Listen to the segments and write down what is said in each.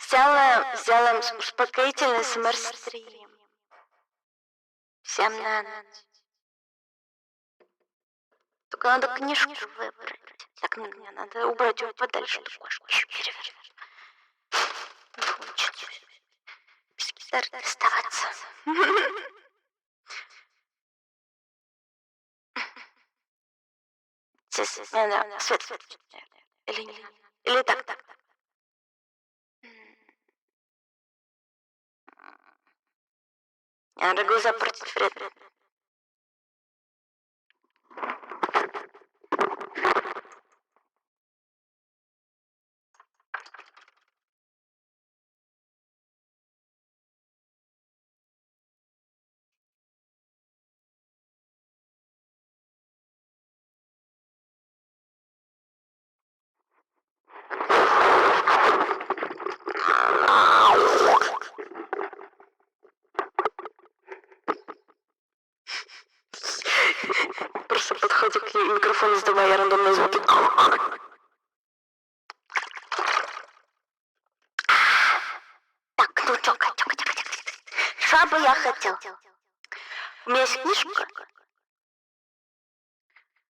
Сделаем успокоительный СМР-стрим. Всем на ночь. Только надо книжку выбрать. Так, мне надо убрать ее подальше. Перевернуть. Не хочется. Без гитары оставаться. Здесь, наверное, свет. Или нет? Или так. Я надо глаза против вреда. Просто подходи к микрофону, издавая рандомные звуки. Так, ну чё. Что бы я хотел? У меня есть книжка.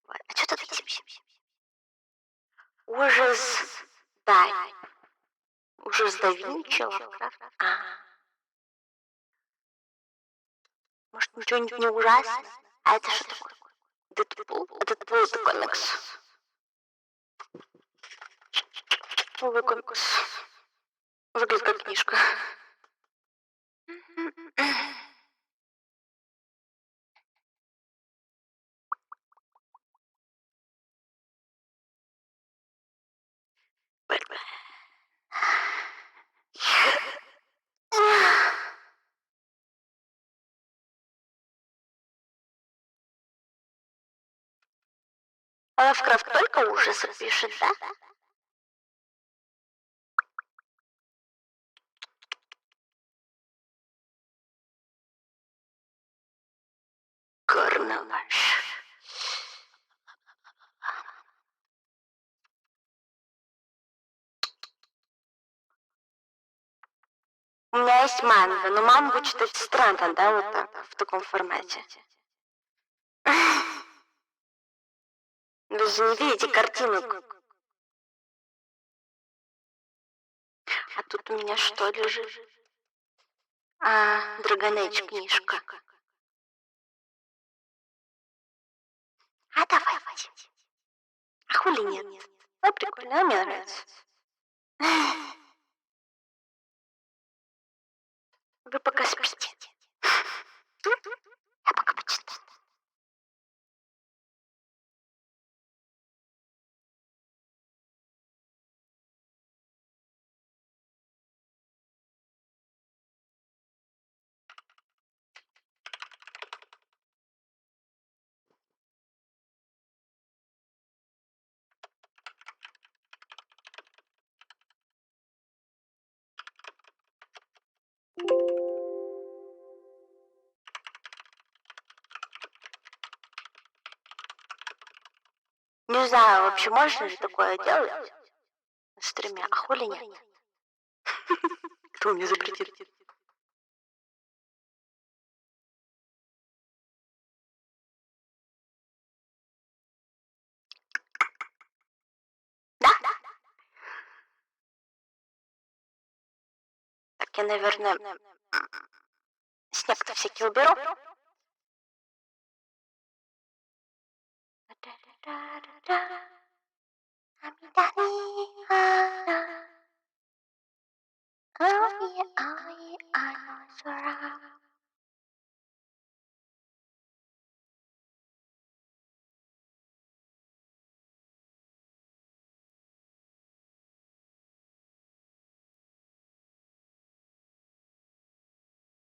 А что тут есть? Ужас да Винчи, Лавкрафт. Может, ничего не ужасно? А это что такое? Дэдпул? Дэдпул — это комикс. Новый комикс. Выглядит как книжка. Лавкрафт только ужасы пишет, да? Карнаваш. У меня есть манга, но мангу читать странно, да, вот так, в таком формате. Вы же не видите картинок. А тут у меня что лежит? Dragon Age книжка. А давай возьмем. А хули нет? Ну, прикольно, мне нравится. Вы пока спите. Я пока почитаю. Не знаю, вообще можно ли такое делать на стриме, а хули нет? Кто мне запретит? Да? Так, я, наверное, снег-то всякий уберу.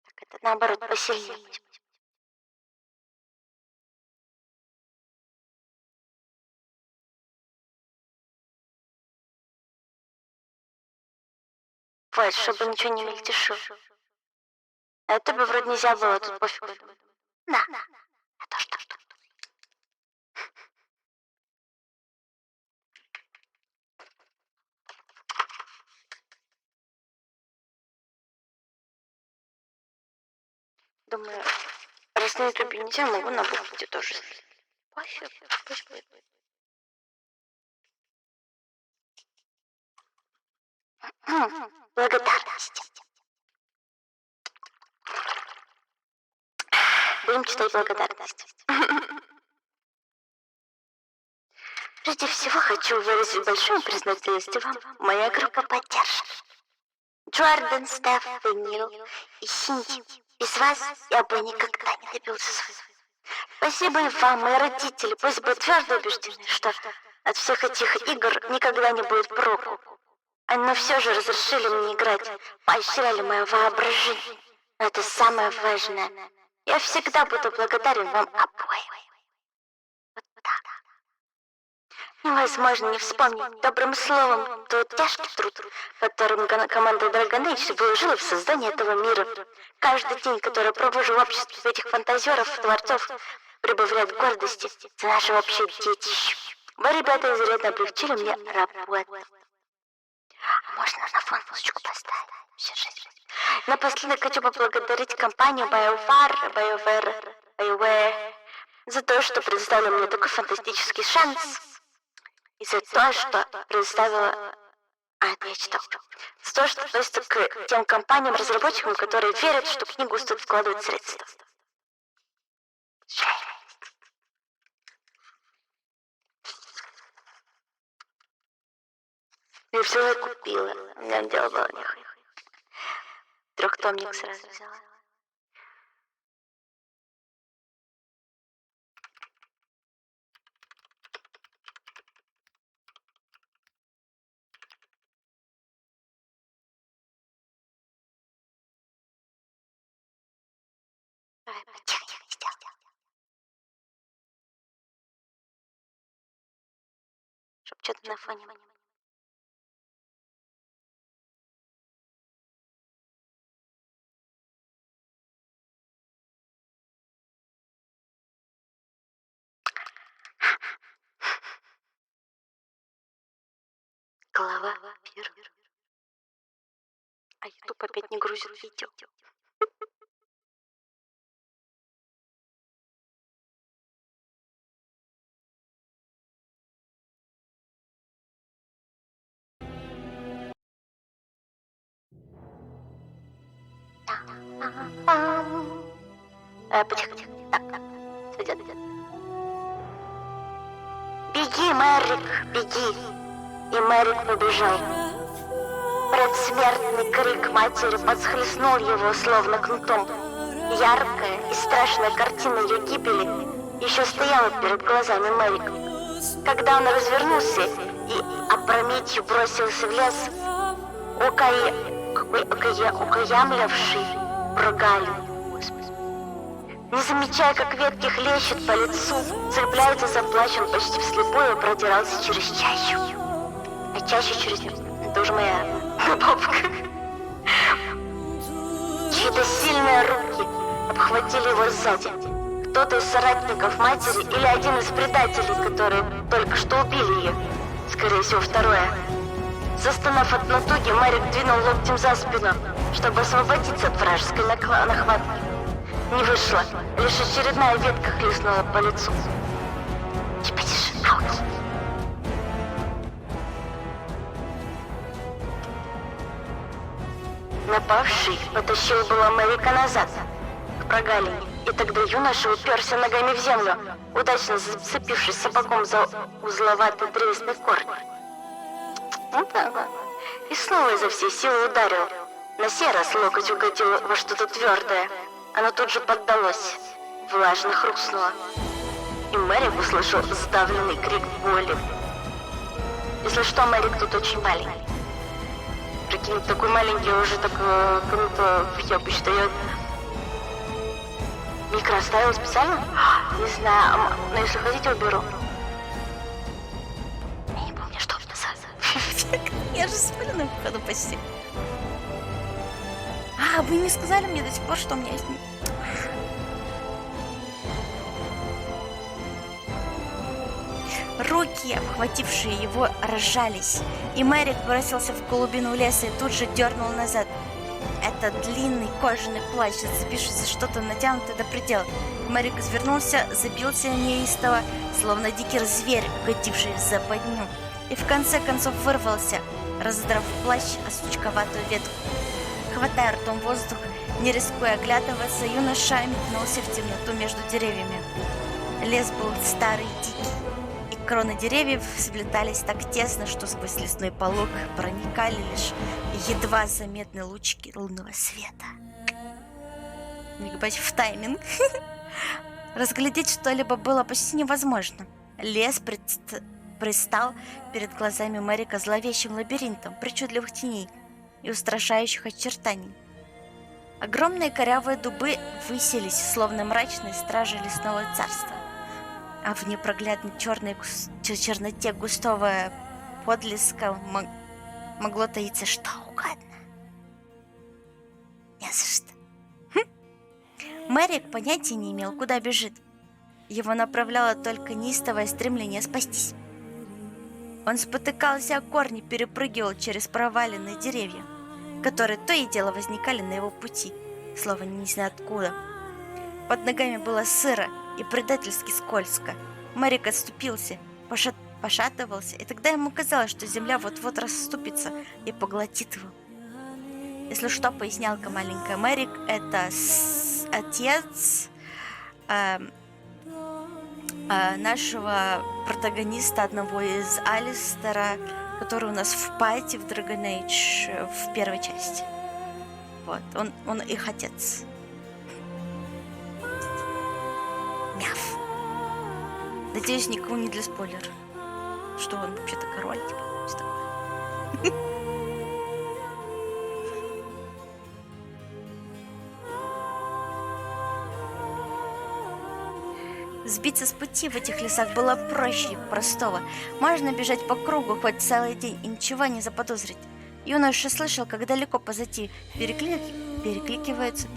Так, это наоборот посильнее. Вот, чтобы ничего не мельтешило. А это бы вроде нельзя было, тут пофигу. Да. Это что? Думаю, раз на ютубе нельзя, могу на бухте тоже. Пофиг, пусть будет. Благодарность. Будем читать благодарность. Прежде всего хочу выразить большую признательность вам, моя группа поддержки. Джордан, Стеф, Нил и Синди. Без вас я бы никогда не добился своего. Спасибо и вам, мои родители, пусть бы твердо убеждены, что от всех этих игр никогда не будет проку. Но все же разрешили мне играть, поощряли мое воображение. Но это самое важное. Я всегда буду благодарен вам обоим. Вот так. Невозможно не вспомнить добрым словом тот тяжкий труд, которым команда Dragon Age вложила в создание этого мира. Каждый день, который провожу в обществе этих фантазеров, творцов, прибавляет гордости за наше общее детище. Вы, ребята, изрядно облегчили мне работу. А можно на фон музычку поставить? Напоследок хочу поблагодарить компанию BioWare за то, что предоставила мне такой фантастический шанс. И за то, что предоставила... это я читала. За то, что относится к тем компаниям-разработчикам, которые верят, что в книгу стоит вкладывать средства. Я все купила. У меня дело было нехуй. Трехтомник сразу взяла. Тихо, сделал. Чтоб что-то на фоне. Глава первая. А YouTube опять не грузит видео. Потихо. Так. Идет. Беги, Мэрик, беги. И Мэрик побежал. Предсмертный крик матери подсхлестнул его словно кнутом. Яркая и страшная картина ее гибели еще стояла перед глазами Мэрик. Когда он развернулся и опрометью бросился в лес, укаямлявший прогалину. Не замечая, как ветки хлещут по лицу, цепляется за плащ, он почти вслепую продирался через чащу. А чаще через... Это уже моя бабка. Чьи-то сильные руки обхватили его сзади. Кто-то из соратников матери или один из предателей, которые только что убили ее. Скорее всего, второе. Застонав от натуги, Мэрик двинул локтем за спину, чтобы освободиться от вражеской нахватки. Не вышло. Лишь очередная ветка хлестнула по лицу. Чипатиш, аут. Напавший потащил было Мэрика назад, к прогалине, и тогда юноша уперся ногами в землю, удачно зацепившись сапогом за узловатый древесный корень. И снова изо всей силы ударил. На сей раз локоть угодил во что-то твердое. Оно тут же поддалось, влажно хрустнуло. И Мэрик услышал сдавленный крик боли. Если что, Мэрик тут очень маленький. Прикинь, такой маленький уже так круто въебыч дает. Микро оставил специально? Не знаю, но если хотите, уберу. Я не помню, что это за... Я же сплю на походу почти. А, вы не сказали мне до сих пор, что у меня есть... Руки, обхватившие его, разжались, и Мэрик бросился в глубину леса и тут же дернул назад. Это длинный кожаный плащ, зацепившись за что-то натянутое до предела. Мэрик извернулся, забился неистово, словно дикий зверь, угодивший в западню. И в конце концов вырвался, разодрав плащ о сучковатую ветку. Хватая ртом воздух, не рискуя оглядываться, юноша метнулся в темноту между деревьями. Лес был старый и дикий, и кроны деревьев сплетались так тесно, что сквозь лесной полог проникали лишь едва заметные лучики лунного света. Не гибать в тайминг. Разглядеть что-либо было почти невозможно. Лес предстал перед глазами Мэрика зловещим лабиринтом причудливых теней и устрашающих очертаний. Огромные корявые дубы высились, словно мрачные стражи лесного царства, а в непроглядной черноте густого подлеска могло таиться что угодно. Не за что. Мэрик понятия не имел, куда бежит. Его направляло только неистовое стремление спастись. Он спотыкался о корни, перепрыгивал через проваленные деревья, которые то и дело возникали на его пути, словно не знаю откуда. Под ногами было сыро и предательски скользко. Мэрик отступился, пошатывался, и тогда ему казалось, что земля вот-вот расступится и поглотит его. Если что, пояснялка маленькая, Мэрик — это отец нашего протагониста, одного из Алистера, который у нас в пати в Dragon Age в первой части. Вот, он их отец. Мяв. Надеюсь, никому не для спойлера. Что он вообще-то король, типа, что такое. Сбиться с пути в этих лесах было проще простого. Можно бежать по кругу хоть целый день и ничего не заподозрить. Юноша слышал, как далеко позади перекрикиваются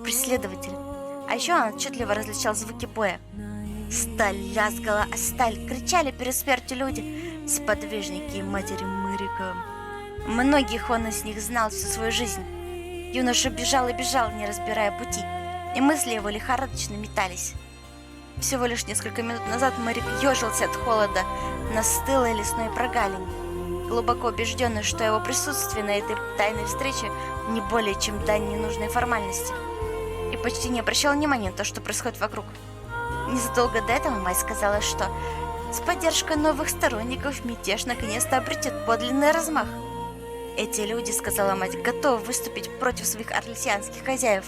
преследователи. А еще он отчетливо различал звуки боя. Сталь лязгала о сталь, кричали перед смертью люди, сподвижники и матери Мэрика. Многих он из них знал всю свою жизнь. Юноша бежал и бежал, не разбирая пути, и мысли его лихорадочно метались. Всего лишь несколько минут назад Мэрик ежился от холода на стылой лесной прогалине, глубоко убежденный, что его присутствие на этой тайной встрече не более чем дань ненужной формальности, и почти не обращал внимания на то, что происходит вокруг. Незадолго до этого мать сказала, что с поддержкой новых сторонников мятеж наконец-то обретет подлинный размах. Эти люди, сказала мать, готовы выступить против своих арлесианских хозяев,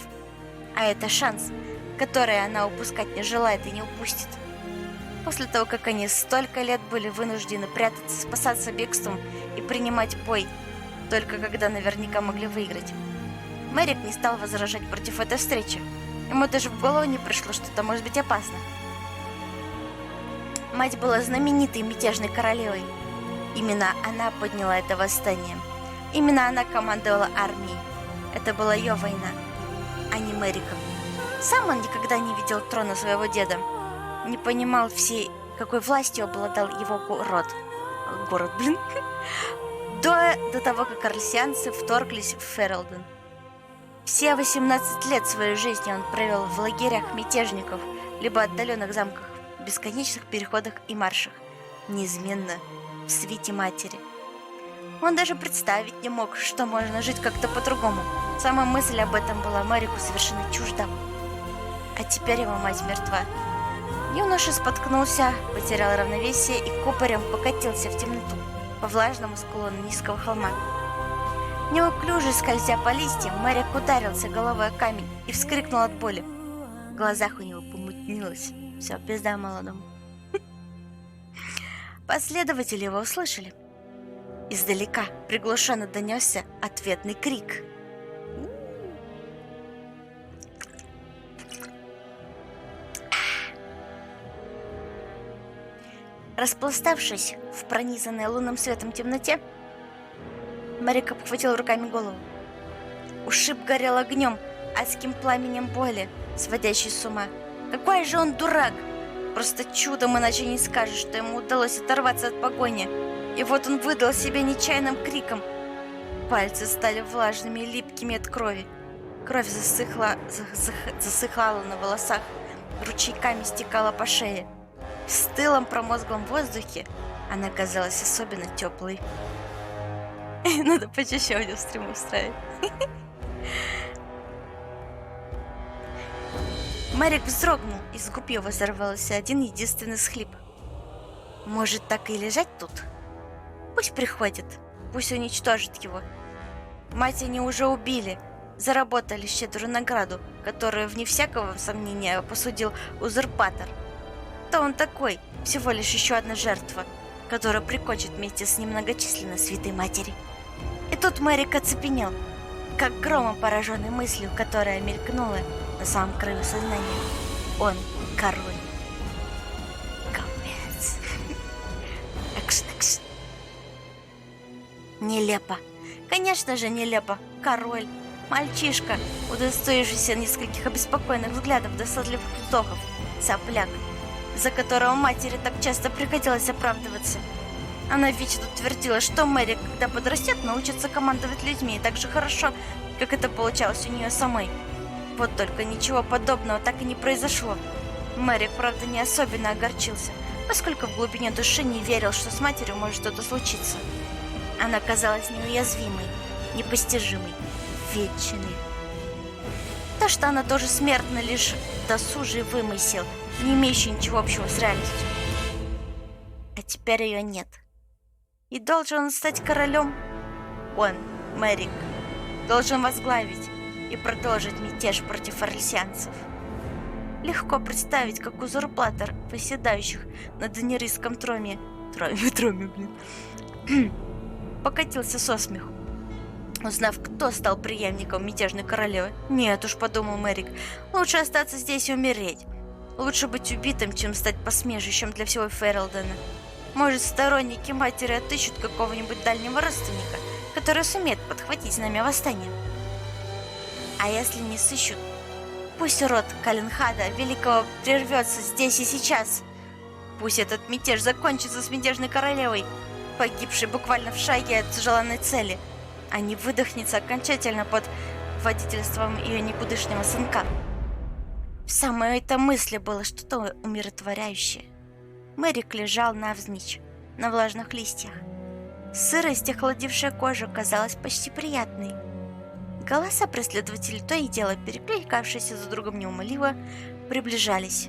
а это шанс, который она упускать не желает и не упустит. После того, как они столько лет были вынуждены прятаться, спасаться бегством и принимать бой, только когда наверняка могли выиграть. Мэрик не стал возражать против этой встречи. Ему даже в голову не пришло, что это может быть опасно. Мать была знаменитой мятежной королевой. Именно она подняла это восстание. Именно она командовала армией. Это была ее война, а не Мэрика. Сам он никогда не видел трона своего деда. Не понимал всей, какой властью обладал его город, до того, как арлесианцы вторглись в Ферлден. Все 18 лет своей жизни он провел в лагерях мятежников, либо отдаленных замках, бесконечных переходах и маршах, неизменно в свите матери. Он даже представить не мог, что можно жить как-то по-другому. Сама мысль об этом была Мэрику совершенно чужда. А теперь его мать мертва. Юноша споткнулся, потерял равновесие и кубарем покатился в темноту по влажному склону низкого холма. Неуклюже скользя по листьям, Мэрик ударился головой о камень и вскрикнул от боли. В глазах у него помутнилось. Все, пизда молодому. Последователи его услышали. Издалека приглушенно донесся ответный крик. Распластавшись в пронизанной лунным светом темноте, Мэрик обхватил руками голову. Ушиб горел огнем, адским пламенем боли, сводящий с ума. Какой же он дурак! Просто чудом иначе не скажешь, что ему удалось оторваться от погони. И вот он выдал себя нечаянным криком. Пальцы стали влажными и липкими от крови. Кровь засыхала на волосах, ручейками стекала по шее. В стылом промозглом воздухе она казалась особенно теплой. Надо почаще аудиостримы устраивать. Марик вздрогнул, из губ его взорвался один единственный схлип. Может, так и лежать тут? Пусть приходит, пусть уничтожит его. Мать они уже убили, заработали щедрую награду, которую, вне всякого сомнения, посудил узурпатор. Кто он такой? Всего лишь еще одна жертва, которая прикончит вместе с немногочисленной святой матери. И тут Мэрик оцепенел, как громом пораженный мыслью, которая мелькнула на самом краю сознания. Он король. Капец. Экс. Нелепо. Конечно же, нелепо. Король. Мальчишка, удостоившийся нескольких обеспокоенных взглядов, досадливых вздохов. Сопляк, за которого матери так часто приходилось оправдываться. Она вечно твердила, что Мэри, когда подрастет, научится командовать людьми так же хорошо, как это получалось у нее самой. Вот только ничего подобного так и не произошло. Мэрик, правда, не особенно огорчился, поскольку в глубине души не верил, что с матерью может что-то случиться. Она казалась неуязвимой, непостижимой, вечной. То, что она тоже смертна, лишь досужий вымысел, не имеющий ничего общего с реальностью. А теперь ее нет. И должен он стать королем? Он, Мэрик, должен возглавить и продолжить мятеж против орлеанцев. Легко представить, как узурпатор, восседающих на данерийском троне, покатился со смеху, узнав, кто стал преемником мятежной королевы. Нет уж, подумал Мэрик, лучше остаться здесь и умереть. Лучше быть убитым, чем стать посмешищем для всего Ферлдена. Может, сторонники матери отыщут какого-нибудь дальнего родственника, который сумеет подхватить знамя восстания. А если не сыщут, пусть род Калинхада Великого прервется здесь и сейчас. Пусть этот мятеж закончится с мятежной королевой, погибшей буквально в шаге от желанной цели, а не выдохнется окончательно под водительством ее никудышнего сынка. В самой этой мысли было что-то умиротворяющее. Мэрик лежал навзничь на влажных листьях. Сырость, охладившая кожу, казалась почти приятной. Голоса преследователей, то и дело перекликавшиеся за другом неумолимо, приближались.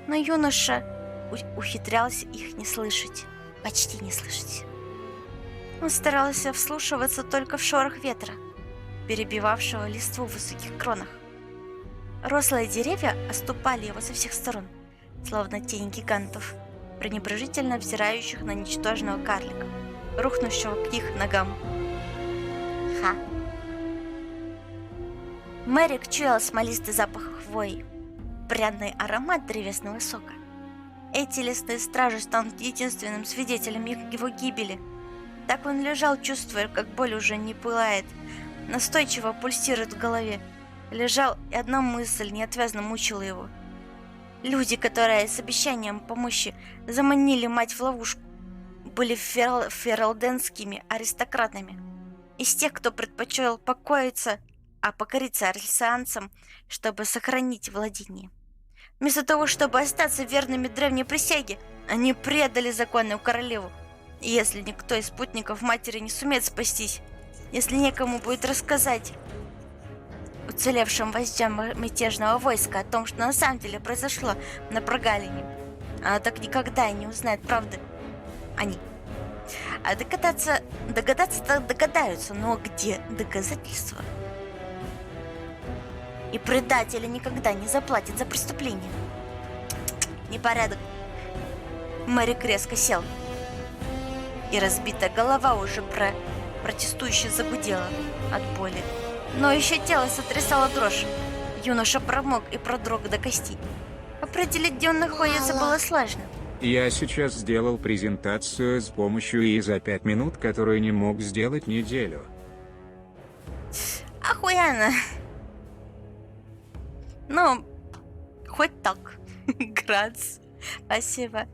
Но юноша ухитрялся их не слышать, почти не слышать. Он старался вслушиваться только в шорох ветра, перебивавшего листву в высоких кронах. Рослые деревья оступали его со всех сторон, словно тени гигантов, пренебрежительно взирающих на ничтожного карлика, рухнувшего к их ногам. Ха! Мэрик чуял смолистый запах хвои, пряный аромат древесного сока. Эти лесные стражи станут единственным свидетелем его гибели. Так он лежал, чувствуя, как боль уже не пылает, настойчиво пульсирует в голове. Лежал, и одна мысль неотвязно мучила его. Люди, которые с обещанием помощи заманили мать в ловушку, были ферлденскими аристократами. Из тех, кто предпочел покоиться, а покориться орлеанцам, чтобы сохранить владение. Вместо того, чтобы остаться верными древней присяге, они предали законную королеву. И если никто из спутников матери не сумеет спастись, если некому будет рассказать уцелевшим вождям мятежного войска о том, что на самом деле произошло на прогалине, она так никогда и не узнает правды. Они. А догадаться-то догадаются, но где доказательства? И предатели никогда не заплатят за преступление. Непорядок. Мэрик резко сел, и разбитая голова уже протестующе загудела от боли. Но еще тело сотрясало дрожь. Юноша промок и продрог до костей. Определить, где он находится, было сложно. Я сейчас сделал презентацию с помощью ИИ за 5 минут, которую не мог сделать неделю. Охуенно. Ну, хоть так. Грац. Спасибо.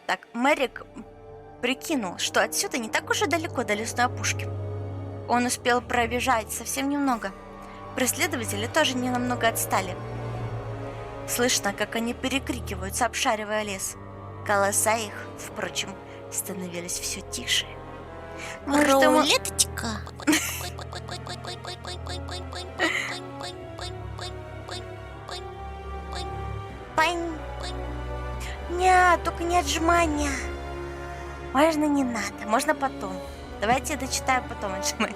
Так, Мэрик прикинул, что отсюда не так уж и далеко до лесной опушки. Он успел пробежать совсем немного. Преследователи тоже ненамного отстали. Слышно, как они перекрикиваются, обшаривая лес. Голоса их, впрочем, становились все тише. Может, ему- Рулеточка. Пань. Нет, только не отжимания. Можно не надо, можно потом. Давайте я дочитаю потом отжимания.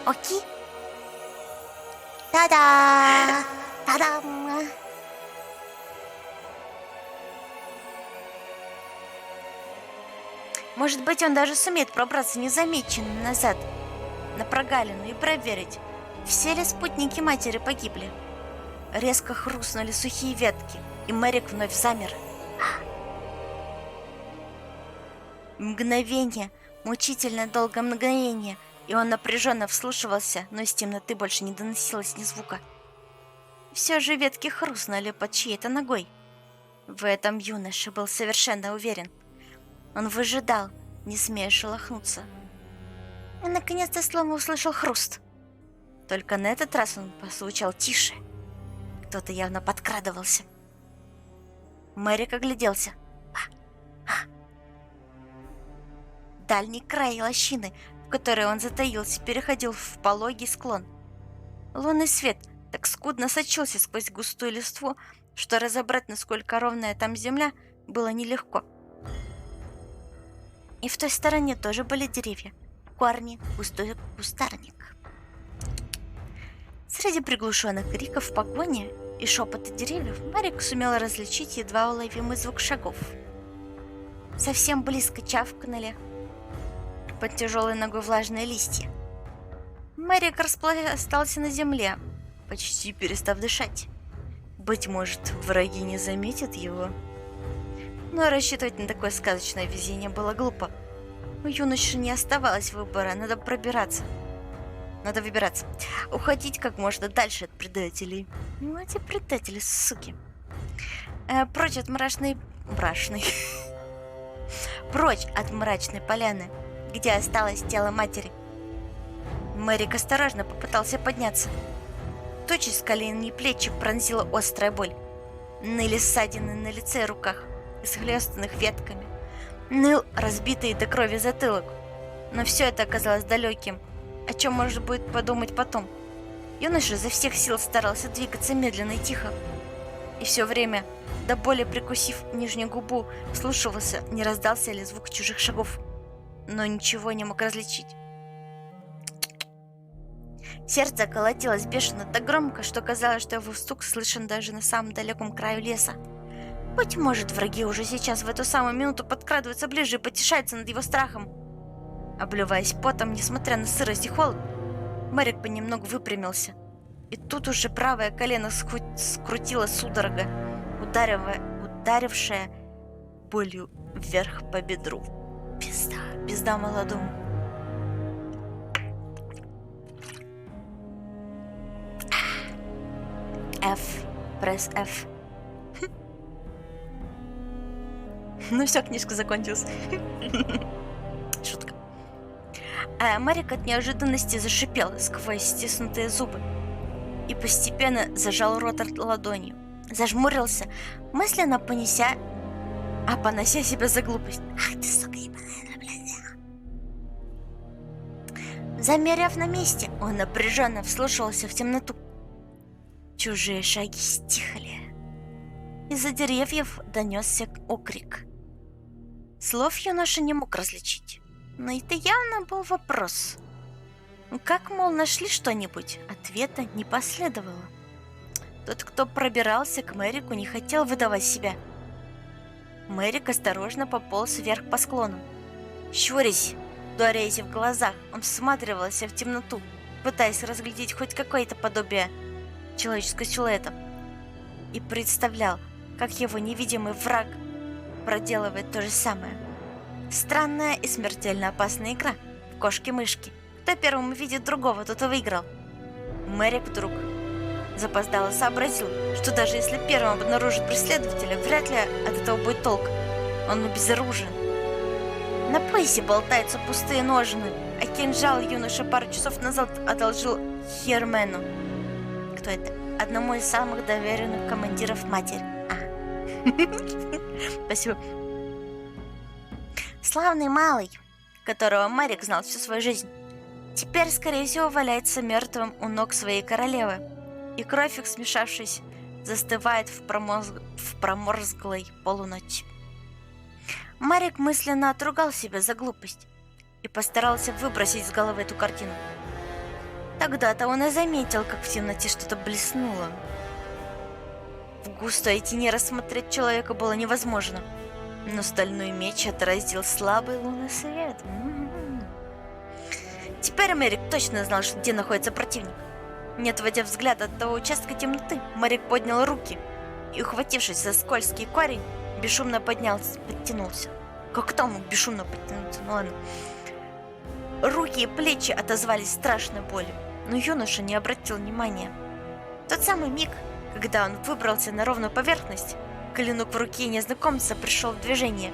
Окей. Та-да! Та-дам! Может быть, он даже сумеет пробраться незамеченным назад, на прогалину, и проверить, все ли спутники матери погибли. Резко хрустнули сухие ветки, и Мэрик вновь замер. Мгновение, мучительно долгое мгновение, и он напряженно вслушивался, но из темноты больше не доносилось ни звука. Все же ветки хрустнули под чьей-то ногой. В этом юноша был совершенно уверен. Он выжидал, не смея шелохнуться. И наконец-то словно услышал хруст. Только на этот раз он прозвучал тише. Кто-то явно подкрадывался. Мэрик огляделся. Дальний край лощины, в которой он затаился, переходил в пологий склон. Лунный свет так скудно сочился сквозь густую листву, что разобрать, насколько ровная там земля, было нелегко. И в той стороне тоже были деревья, корни, густой кустарник. Среди приглушенных криков погони и шепота деревьев Марик сумел различить едва уловимый звук шагов. Совсем близко чавкнули под тяжелой ногой влажные листья. Марик распластался на земле, почти перестав дышать. Быть может, враги не заметят его. Но рассчитывать на такое сказочное везение было глупо. У юноши не оставалось выбора, надо выбираться. Уходить как можно дальше от предателей. Ну, эти предатели, суки. Прочь от Прочь от мрачной поляны, где осталось тело матери. Мэрик осторожно попытался подняться. Тотчас колени и плечи пронзила острая боль. Ныли ссадины на лице и руках, исхлёстанных ветками. Ныл разбитый до крови затылок. Но все это оказалось далеким, о чем можно будет подумать потом. Юноша изо всех сил старался двигаться медленно и тихо. И все время, до боли прикусив нижнюю губу, вслушивался, не раздался ли звук чужих шагов. Но ничего не мог различить. Сердце колотилось бешено так громко, что казалось, что его стук слышен даже на самом далеком краю леса. Быть может, враги уже сейчас в эту самую минуту подкрадываются ближе и потешаются над его страхом. Обливаясь потом, несмотря на сырость и холод, Мэрик понемногу выпрямился. И тут уже правое колено скрутило судорога, ударившая болью вверх по бедру. Пизда молодому. Пресс F. Ну все, книжка закончилась. Шутка. Марик от неожиданности зашипел сквозь стиснутые зубы и постепенно зажал рот ладонью. Зажмурился, мысленно понося себя за глупость. Ах ты, сука, ебаная, блядь. Замерев на месте, он напряженно вслушивался в темноту. Чужие шаги стихли. Из-за деревьев донесся окрик. Слов юноша не мог различить, но это явно был вопрос. Как, мол, нашли что-нибудь? Ответа не последовало. Тот, кто пробирался к Мэрику, не хотел выдавать себя. Мэрик осторожно пополз вверх по склону. Щурясь, дурясь в глазах, он всматривался в темноту, пытаясь разглядеть хоть какое-то подобие человеческого силуэта, и представлял, как его невидимый враг проделывает то же самое. Странная и смертельно опасная игра в кошки-мышки. Кто первым увидит другого, тот и выиграл. Мэрик вдруг запоздало сообразил, что даже если первым обнаружит преследователя, вряд ли от этого будет толк. Он безоружен. На поясе болтаются пустые ножны, а кинжал юноша пару часов назад одолжил Хермену. Кто это? Одному из самых доверенных командиров матери. Спасибо. Славный малый, которого Марик знал всю свою жизнь, теперь, скорее всего, валяется мертвым у ног своей королевы, и кровь их, смешавшись, застывает в проморзглой полуночи. Марик мысленно отругал себя за глупость и постарался выбросить с головы эту картину. Тогда-то он и заметил, как в темноте что-то блеснуло. В густой тени рассмотреть человека было невозможно, но стальной меч отразил слабый лунный свет. Теперь Марик точно знал, где находится противник. Не отводя взгляд от того участка темноты, Марик поднял руки и, ухватившись за скользкий корень, бесшумно подтянулся. Как там мог бесшумно подтянуться? Ну ладно. Руки и плечи отозвались страшной болью, но юноша не обратил внимания. В тот самый миг, когда он выбрался на ровную поверхность, клинок в руке незнакомца пришел в движение.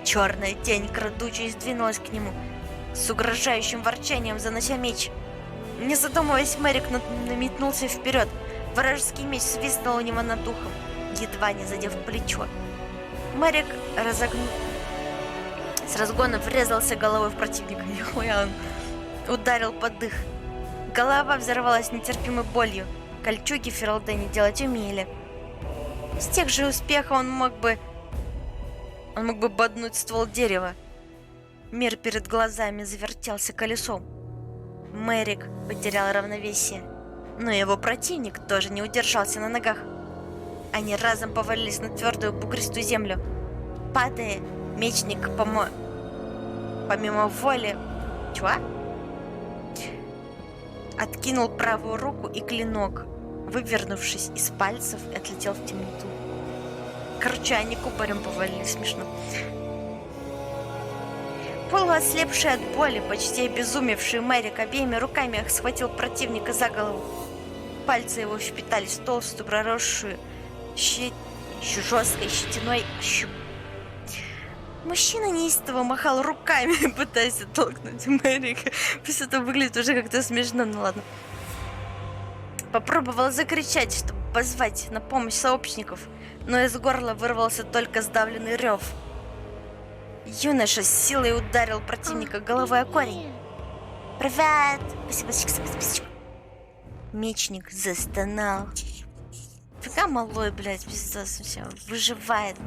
Черная тень, крадучись, двинулась к нему, с угрожающим ворчанием занося меч. Не задумываясь, Марик наметнулся вперед. Вражеский меч свистнул у него над духом, едва не задев плечо. Марик с разгона врезался головой в противника. Нихуя, он ударил под дых. Голова взорвалась нетерпимой болью. Кольчуги Ферлдене делать умели. С тех же успеха он мог бы боднуть ствол дерева. Мир перед глазами завертелся колесом. Марик потерял равновесие, но его противник тоже не удержался на ногах. Они разом повалились на твердую бугристую землю. Падая, мечник помимо воли... Чего? Откинул правую руку, и клинок, вывернувшись из пальцев, отлетел в темноту. Короче, они кубарем повалились, смешно. Полуослепший от боли, почти обезумевший Марик обеими руками схватил противника за голову. Пальцы его впитались в толстую, проросшую еще жесткой щетиной щуп. Мужчина неистово махал руками, пытаясь оттолкнуть Марика. Пусть это выглядит уже как-то смешно, ну ладно. Попробовал закричать, чтобы позвать на помощь сообщников, но из горла вырвался только сдавленный рев. Юноша с силой ударил противника головой о корень. «Привет!» Спасибо. Мечник застонал. Фига малой, блядь, пиздец, все, выживает.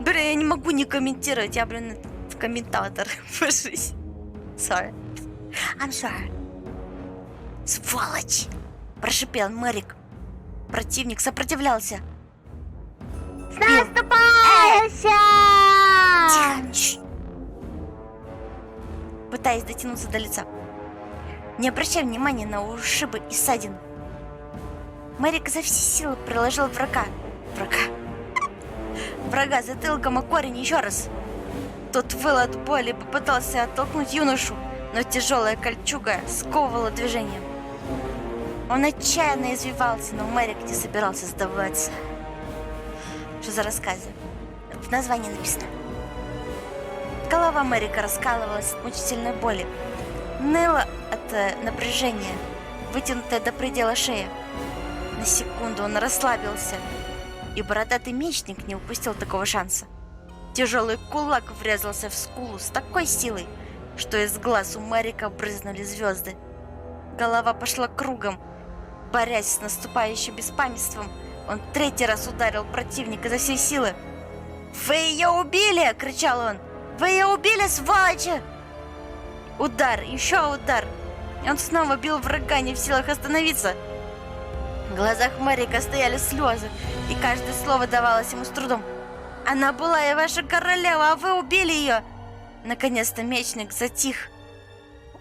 Блин, я не могу не комментировать, я, блин, в комментатор. Пошись. Sorry. I'm sorry. Сволочь! Прошипел Марик. Противник сопротивлялся. Наступайся! Тихо. Пытаясь дотянуться до лица. Не обращая внимания на ушибы и ссадины. Марик за все силы приложил врага затылком о корень еще раз. Тот выл от боли и попытался оттолкнуть юношу, но тяжелая кольчуга сковывала движение. Он отчаянно извивался, но Марик не собирался сдаваться. Что за рассказы? В названии написано. Голова Марика раскалывалась от мучительной боли. Ныла от напряжения, вытянутая до предела шея. На секунду он расслабился, и бородатый мечник не упустил такого шанса. Тяжелый кулак врезался в скулу с такой силой, что из глаз у Марика брызнули звезды. Голова пошла кругом. Борясь с наступающим беспамятством, он третий раз ударил противника за все силы. «Вы ее убили!» — кричал он. «Вы ее убили, сволочи!» Удар, еще удар. Он снова бил врага, не в силах остановиться. В глазах Марика стояли слезы, и каждое слово давалось ему с трудом. «Она была и ваша королева, а вы убили ее!» Наконец-то мечник затих.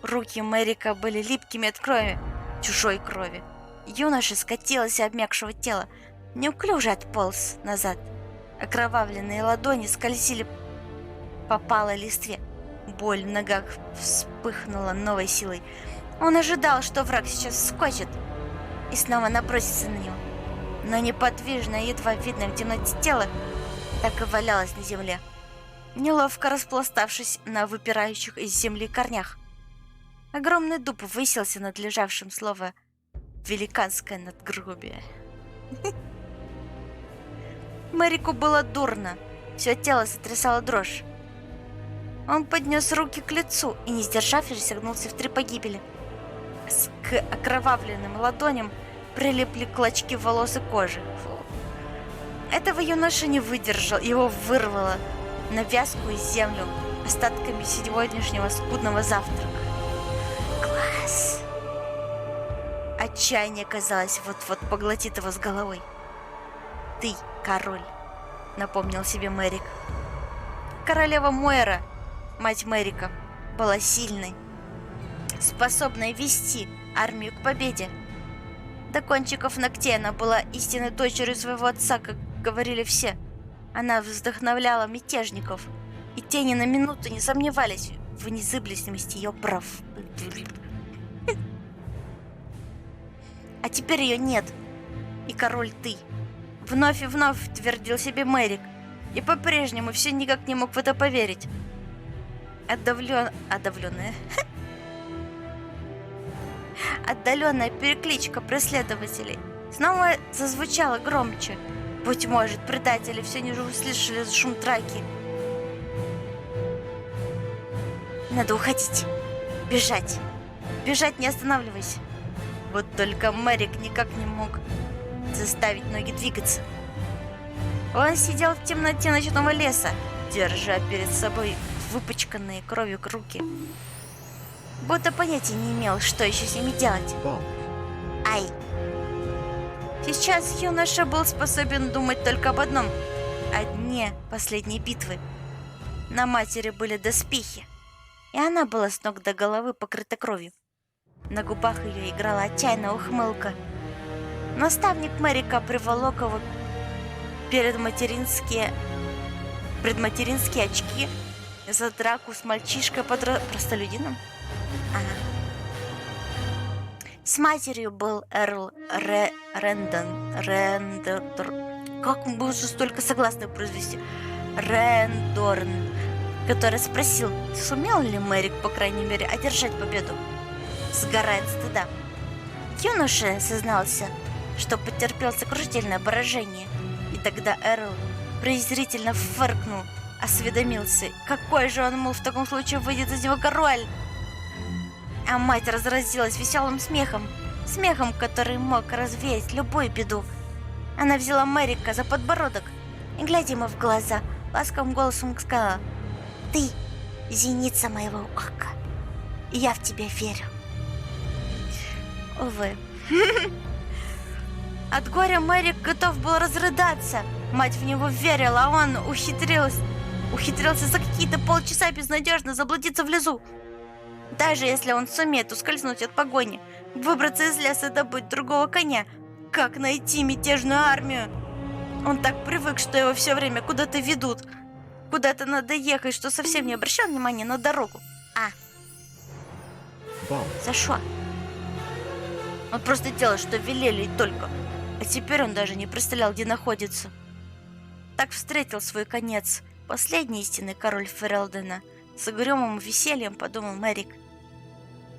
Руки Марика были липкими от крови, чужой крови. Юноша скатилась обмякшего тела, неуклюже отполз назад. Окровавленные ладони скользили по палой листве. Боль в ногах вспыхнула новой силой. Он ожидал, что враг сейчас вскочит и снова набросится на него. Но неподвижное, едва видное в темноте тело так и валялось на земле, неловко распластавшись на выпирающих из земли корнях. Огромный дуб высился над лежавшим, слово великанское надгробие. Мэрику было дурно, все тело сотрясало дрожь. Он поднес руки к лицу и, не сдержавшись, согнулся в 3 погибели. К окровавленным ладоням прилипли клочки волос и кожи. Фу. Этого юноша не выдержал, его вырвало на вязкую землю остатками сегодняшнего скудного завтрака. Класс! Отчаяние, казалось, вот-вот поглотит его с головой. «Ты король», — напомнил себе Мэрик. Королева Мойра, мать Мэрика, была сильной, способной вести армию к победе. До кончиков ногтей она была истинной дочерью своего отца, как говорили все. Она вдохновляла мятежников, и те ни на минуту не сомневались в незыблемости ее прав. А теперь ее нет, и король ты. Вновь и вновь твердил себе Мэрик, и по-прежнему все никак не мог в это поверить. Отдаленная перекличка преследователей снова зазвучала громче. Быть может, предатели все не услышали шум драки. Надо уходить, бежать, бежать, не останавливайся. Вот только Мэрик никак не мог заставить ноги двигаться. Он сидел в темноте ночного леса, держа перед собой выпачканные кровью руки, будто понятия не имел, что еще с ними делать. Ай! Сейчас юноша был способен думать только об одном — о дне последней битвы. На матери были доспехи, и она была с ног до головы покрыта кровью. На губах ее играла отчаянная ухмылка. Наставник Мэрика приволок его предматеринские очки за драку с мальчишкой простолюдином. С матерью был Эрл как он был столько согласных произвести? Рендорн, который спросил, сумел ли Мэрик, по крайней мере, одержать победу. Сгорает стыда. Юноша сознался, что потерпел сокрушительное поражение, и тогда Эрл презрительно фыркнул, осведомился, какой же он, мол, в таком случае выйдет из него король. А мать разразилась веселым смехом, который мог развеять любую беду. Она взяла Мэрика за подбородок и, глядя ему в глаза, ласковым голосом сказала: «Ты — зеница моего ока, и я в тебя верю». Увы. От горя Мэрик готов был разрыдаться. Мать в него верила, а он ухитрился за какие-то полчаса безнадежно заблудиться в лесу. Даже если он сумеет ускользнуть от погони, выбраться из леса и добыть другого коня, как найти мятежную армию? Он так привык, что его все время куда-то ведут. Куда-то надо ехать, что совсем не обращал внимания на дорогу. За что? Он просто делал, что велели, и только. А теперь он даже не представлял, где находится. Так встретил свой конец последний истинный король Ферелдена. С угрюмым весельем подумал Мэрик.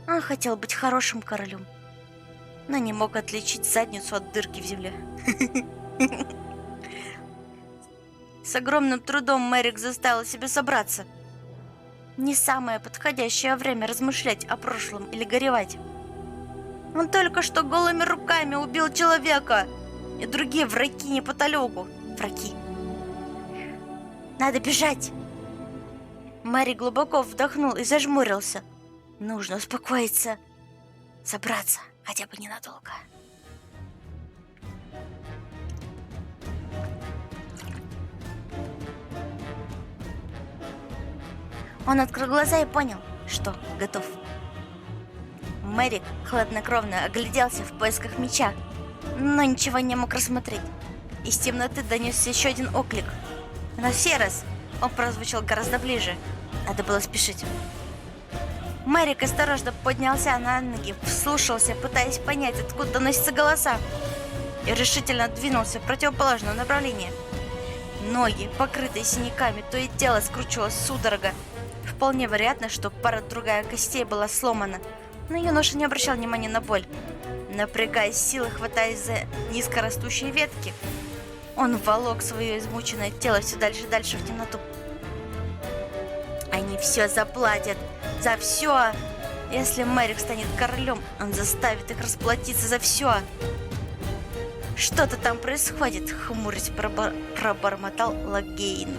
Он хотел быть хорошим королем, но не мог отличить задницу от дырки в земле. С огромным трудом Мэрик заставил себя собраться. Не самое подходящее время размышлять о прошлом или горевать. Он только что голыми руками убил человека, и другие враги неподалеку. Враги. Надо бежать. Мэри глубоко вдохнул и зажмурился. Нужно успокоиться, собраться хотя бы ненадолго. Он открыл глаза и понял, что готов. Мэрик хладнокровно огляделся в поисках меча, но ничего не мог рассмотреть. Из темноты донесся еще один оклик. На сей раз он прозвучал гораздо ближе. Надо было спешить. Мэрик осторожно поднялся на ноги, вслушался, пытаясь понять, откуда доносятся голоса, и решительно двинулся в противоположном направлении. Ноги, покрытые синяками, то и дело скручивалась судорога. Вполне вероятно, что пара-другая костей была сломана, но юноша не обращал внимания на боль. Напрягая силы, хватаясь за низкорастущие ветки, он волок свое измученное тело все дальше и дальше в темноту. Они все заплатят, за все. Если Мэрик станет королем, он заставит их расплатиться за все. Что-то там происходит, хмурясь пробормотал Логейн.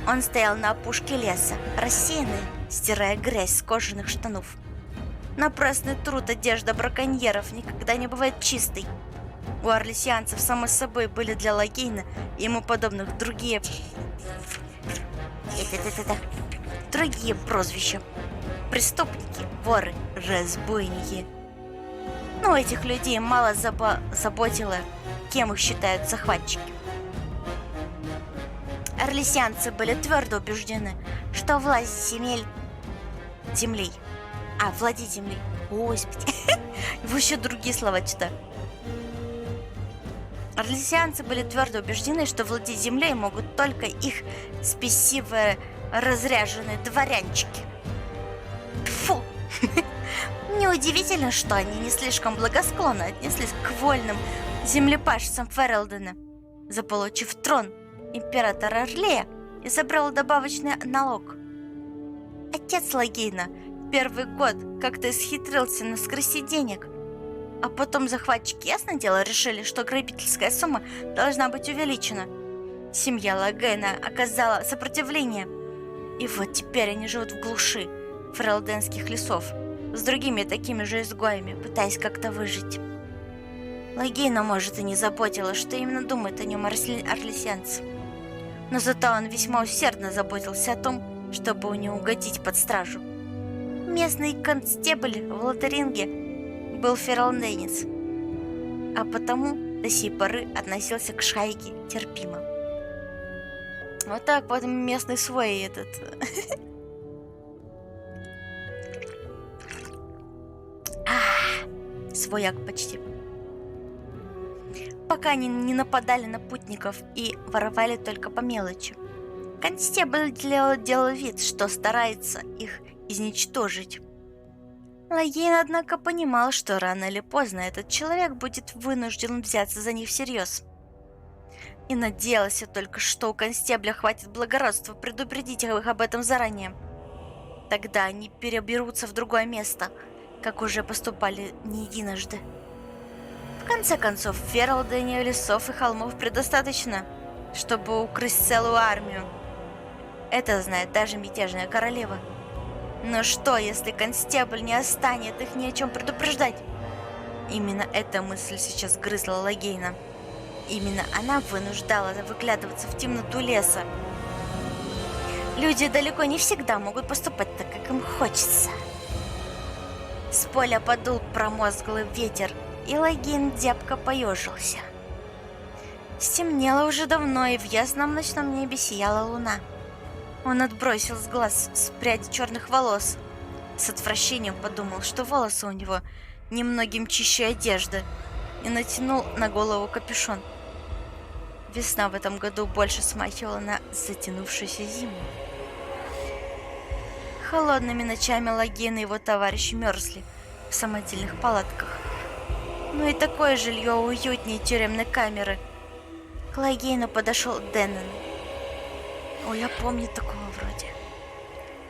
Он стоял на опушке леса, рассеянный, стирая грязь с кожаных штанов. Напрасный труд, одежда браконьеров никогда не бывает чистой. У орлесианцев, само собой, были для Логейна и ему подобных другие прозвища. Преступники, воры, разбойники. Но этих людей мало заботило, кем их считают захватчики. Орлесианцы были твердо убеждены, что власть землей... владеть землей. Господи, его еще другие слова читаю. Орлесианцы были твердо убеждены, что владеть землей могут только их спесивые, разряженные дворянчики. Фу! Неудивительно, что они не слишком благосклонно отнеслись к вольным землепашцам Ферелдена. Заполучив трон, император Орлея изобрел добавочный налог. Отец Логейна первый год как-то исхитрился наскрести денег, а потом захватчики, ясно дело, решили, что грабительская сумма должна быть увеличена. Семья Логейна оказала сопротивление, и вот теперь они живут в глуши ферелденских лесов с другими такими же изгоями, пытаясь как-то выжить. Логейна, может, и не заботила, что именно думают о нем орлесианцы. Но зато он весьма усердно заботился о том, чтобы не угодить под стражу. Местный констебль в Лотаринге был ферелденец, а потому до сей поры относился к шайке терпимо. Вот так вот местный свой этот... свояк почти. Пока они не нападали на путников и воровали только по мелочи. Констебль делал вид, что старается их изничтожить. Логейн, однако, понимал, что рано или поздно этот человек будет вынужден взяться за них всерьез. И надеялся только, что у констебля хватит благородства предупредить их об этом заранее. Тогда они переберутся в другое место, как уже поступали не единожды. В конце концов, в Ферелдене лесов и холмов предостаточно, чтобы укрыть целую армию. Это знает даже мятежная королева. Но что, если констебль не станет их ни о чем предупреждать? Именно эта мысль сейчас грызла Логейна. Именно она вынуждала выглядываться в темноту леса. Люди далеко не всегда могут поступать так, как им хочется. С поля подул промозглый ветер, и Логейн зябко поежился. Стемнело уже давно, и в ясном ночном небе сияла луна. Он отбросил с глаз прядь черных волос. С отвращением подумал, что волосы у него немногим чище одежды, и натянул на голову капюшон. Весна в этом году больше смахивала на затянувшуюся зиму. Холодными ночами Логейн и его товарищи мерзли в самодельных палатках. Ну и такое жилье уютнее тюремной камеры. К Логейну подошел Деннен. О, я помню такого вроде.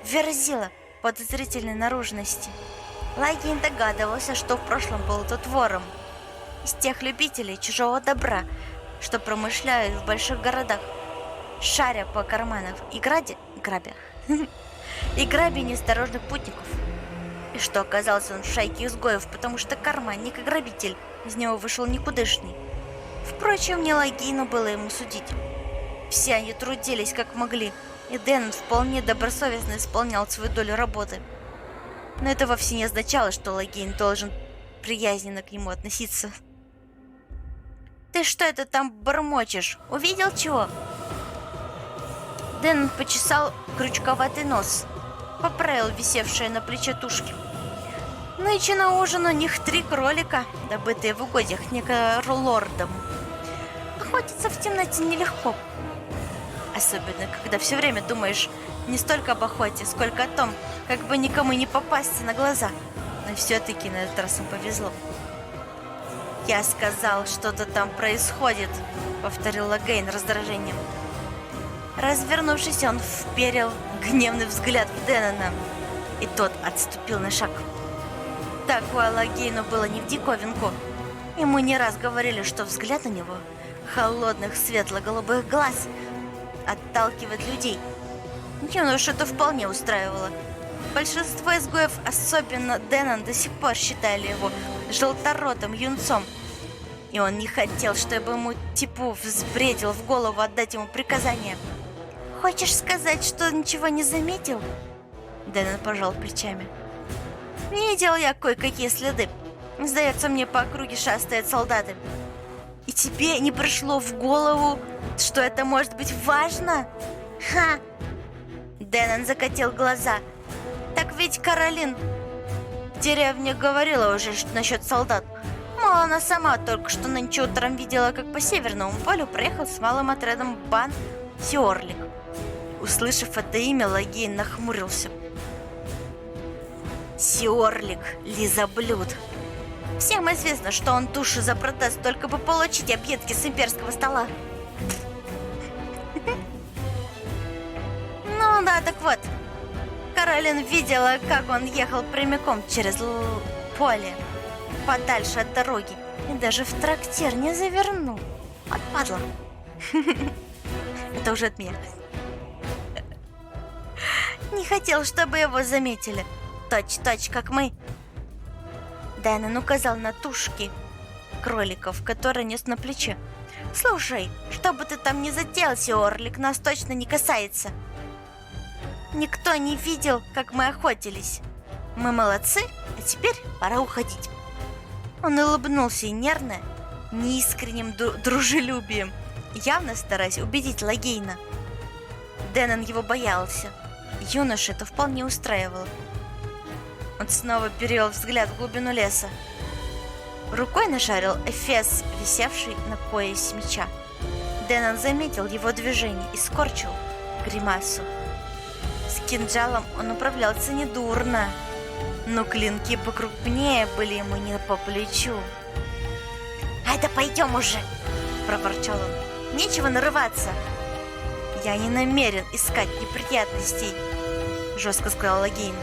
Верзила подозрительной наружности. Логейн догадывался, что в прошлом был тот вором. Из тех любителей чужого добра, что промышляют в больших городах, шаря по карманам и грабя неосторожных путников. И что оказался он в шайке изгоев, потому что карманник и грабитель из него вышел никудышный. Впрочем, не Логейну было ему судить. Все они трудились как могли, и Дэн вполне добросовестно исполнял свою долю работы. Но это вовсе не означало, что Логейн должен приязненно к нему относиться. «Ты что это там бормочешь? Увидел чего?» Дэн почесал крючковатый нос, поправил висевшие на плече тушки. Нынче на ужин у них 3 кролика, добытые в угодьях некролордом. Охотиться в темноте нелегко. Особенно, когда все время думаешь не столько об охоте, сколько о том, как бы никому не попасться на глаза. Но все-таки на этот раз им повезло. «Я сказал, что-то там происходит», — повторил Лагейн раздражением. Развернувшись, он вперил гневный взгляд в Дэнона, и тот отступил на шаг. Такое Лагейну было не в диковинку. Ему не раз говорили, что взгляд у него, холодных светло-голубых глаз, отталкивает людей. Юношу это вполне устраивало. Большинство изгоев, особенно Дэнон, до сих пор считали его желторотым юнцом. И он не хотел, чтобы ему типу взбредил в голову отдать ему приказание. «Хочешь сказать, что ничего не заметил?» Дэнон пожал плечами. «Видел я кое-какие следы. Сдается мне, по округе шастают солдаты. И тебе не пришло в голову, что это может быть важно? Ха!» Дэнон закатил глаза. «Так ведь Каролин в деревне говорила уже насчет солдат. Мол, она сама только что нынче утром видела, как по Северному полю проехал с малым отрядом бан Сиорлик». Услышав это имя, Лагейн нахмурился. Сиорлик, лизоблюд. Всем известно, что он душу за протест, только бы получить объедки с имперского стола. Ну да, так вот. Каролин видела, как он ехал прямиком через поле, подальше от дороги, и даже в трактир не завернул. Вот падла. Это уже от меня. Не хотел, чтобы его заметили. Точь-точь, как мы. Дэнон указал на тушки кроликов, которые нес на плече. «Слушай, что бы ты там ни затеял, Сиорлик, нас точно не касается. Никто не видел, как мы охотились. Мы молодцы, а теперь пора уходить». Он улыбнулся и нервно, неискренним дружелюбием, явно стараясь убедить Лагейна. Дэнон его боялся. Юноша это вполне устраивало. Он снова перевел взгляд в глубину леса. Рукой нашарил эфес, висевший на поясе меча. Дэнон заметил его движение и скорчил гримасу. С кинжалом он управлялся недурно, но клинки покрупнее были ему не по плечу. «Ай да пойдем уже!» – проворчал он. «Нечего нарываться!» «Я не намерен искать неприятностей», – жестко сказал Лагейн.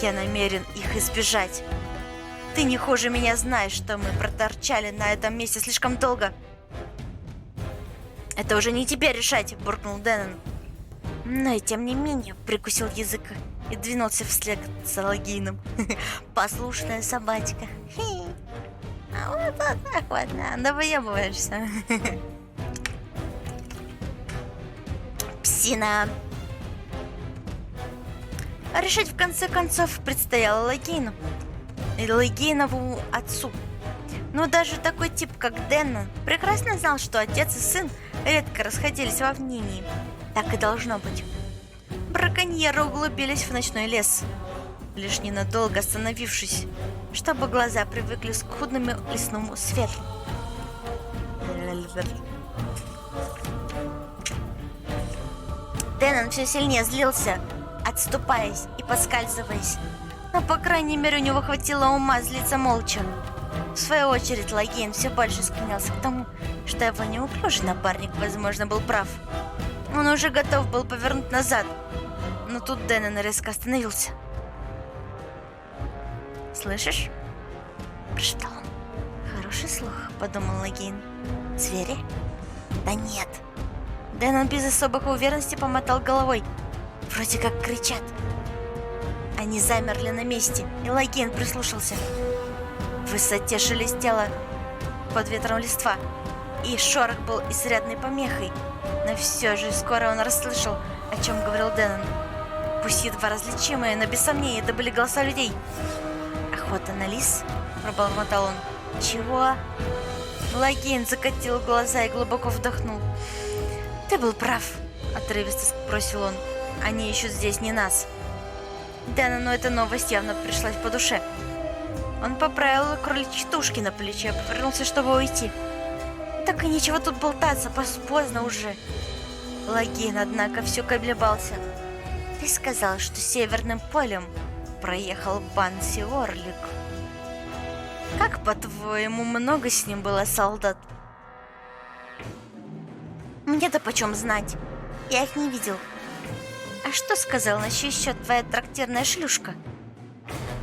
«Я намерен их избежать. Ты не хуже меня знаешь, что мы проторчали на этом месте слишком долго». «Это уже не тебе решать», – буркнул Дэнон. Но и тем не менее прикусил язык и двинулся вслед за Лагейном. Послушная собачка. А вот так вот надо, выебываешься. Псина. Решить в конце концов предстояло Лагейну и Лагейнову отцу. Но даже такой тип, как Дэнон, прекрасно знал, что отец и сын редко расходились во мнении. Так и должно быть. Браконьеры углубились в ночной лес, лишь ненадолго остановившись, чтобы глаза привыкли к скудному лесному свету. Дэнон все сильнее злился, отступаясь и поскальзываясь. Но, по крайней мере, у него хватило ума злиться молча. В свою очередь, Лагейн все больше склонялся к тому, что его неуклюжий напарник, возможно, был прав. Он уже готов был повернуть назад, но тут Дэнон резко остановился. «Слышишь?» – прошептал он. «Хороший слух», – подумал Лагейн. «Звери?» «Да нет». Дэнон без особых уверенности помотал головой. «Вроде как кричат». Они замерли на месте, и Лагейн прислушался. В высоте шелестело под ветром листва, и шорох был изрядной помехой. Но все же скоро он расслышал, о чем говорил Дэнон. Пусть едва различимые, но без сомнения это были голоса людей. «Охота на лис?» – пробормотал он. «Чего?» Лагейн закатил глаза и глубоко вдохнул. «Ты был прав. Отрывисто спросил он. Они ищут здесь не нас. Дэнону эта новость явно пришлась по душе. Он поправил кроличьи тушки на плече, повернулся, чтобы уйти. Так и нечего тут болтаться, поздно уже. Логин, однако, все колебался. Ты сказал, что северным полем проехал Банси Орлик. Как, по-твоему, много с ним было солдат? Мне-то почем знать? Я их не видел. А что сказал на чей счет твоя трактирная шлюшка?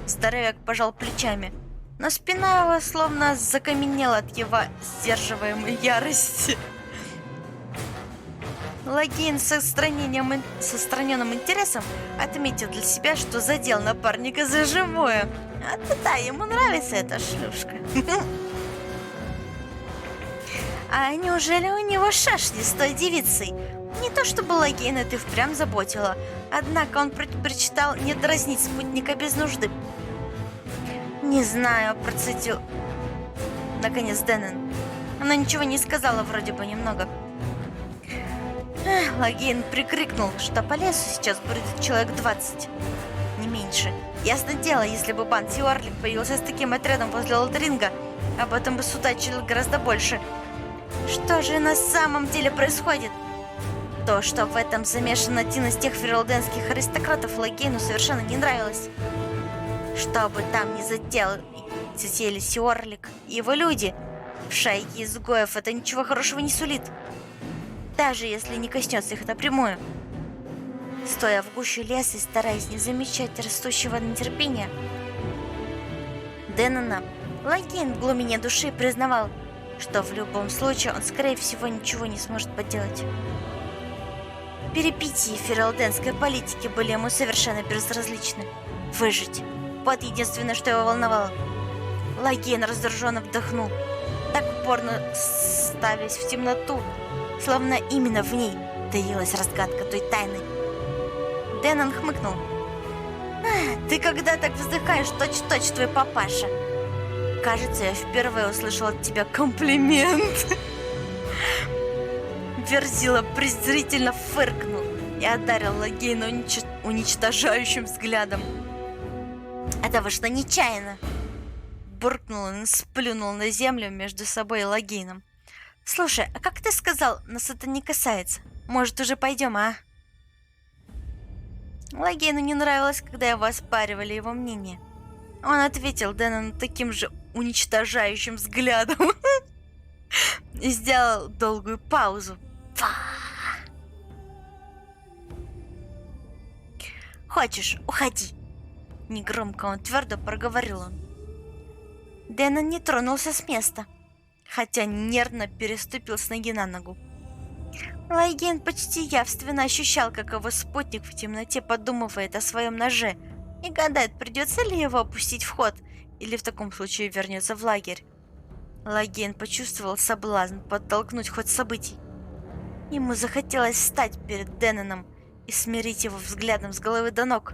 Здоровяк пожал плечами, но спина его словно закаменела от его сдерживаемой ярости. Логин с отстраненным интересом отметил для себя, что задел напарника за живое. Да, ему нравится эта шлюшка. А неужели у него шашни с той девицей? Не то чтобы Логин это и впрямь заботило, однако он предпочитал не дразнить спутника без нужды. «Не знаю», — процедил наконец Дэннон. Она ничего не сказала, вроде бы немного. Логин прикрикнул, что по лесу сейчас бродит человек 20, не меньше. Ясно дело, если бы Банси Орлик появился с таким отрядом возле Лотринга, об этом бы судачили гораздо больше. Что же на самом деле происходит? То, что в этом замешан один из тех ферлденских аристократов, Логину совершенно не нравилось. Что бы там ни затеяли Сиорлик и его люди, в шайке изгоев это ничего хорошего не сулит. Даже если не коснется их напрямую. Стоя в гуще леса и стараясь не замечать растущего нетерпения Дэннона, Логин в глубине души признавал, что в любом случае он, скорее всего, ничего не сможет поделать. Перипетии ферлденской политики были ему совершенно безразличны. Выжить. Вот единственное, что его волновало. Логин раздраженно вдохнул, так упорно ставясь в темноту, словно именно в ней таилась разгадка той тайны. Дэннон хмыкнул. «Ты когда так вздыхаешь, точь-в-точь твой папаша. Кажется, я впервые услышал от тебя комплимент». Верзила презрительно фыркнул и одарил Логина уничтожающим взглядом. «Это вышло нечаянно!» Буркнул он и сплюнул на землю между собой и Логином. «Слушай, а как ты сказал, нас это не касается? Может, уже пойдем, а?» Логину не нравилось, когда его оспаривали его мнение. Он ответил Дэннону таким же уничтожающим взглядом и сделал долгую паузу. «Хочешь, уходи!» Негромко, он твердо проговорил он. Дэннон не тронулся с места, хотя нервно переступил с ноги на ногу. Логин почти явственно ощущал, как его спутник в темноте подумывает о своем ноже и гадает, придется ли его опустить в ход, или в таком случае вернется в лагерь. Логин почувствовал соблазн подтолкнуть ход событий. Ему захотелось встать перед Дэнноном и смирить его взглядом с головы до ног.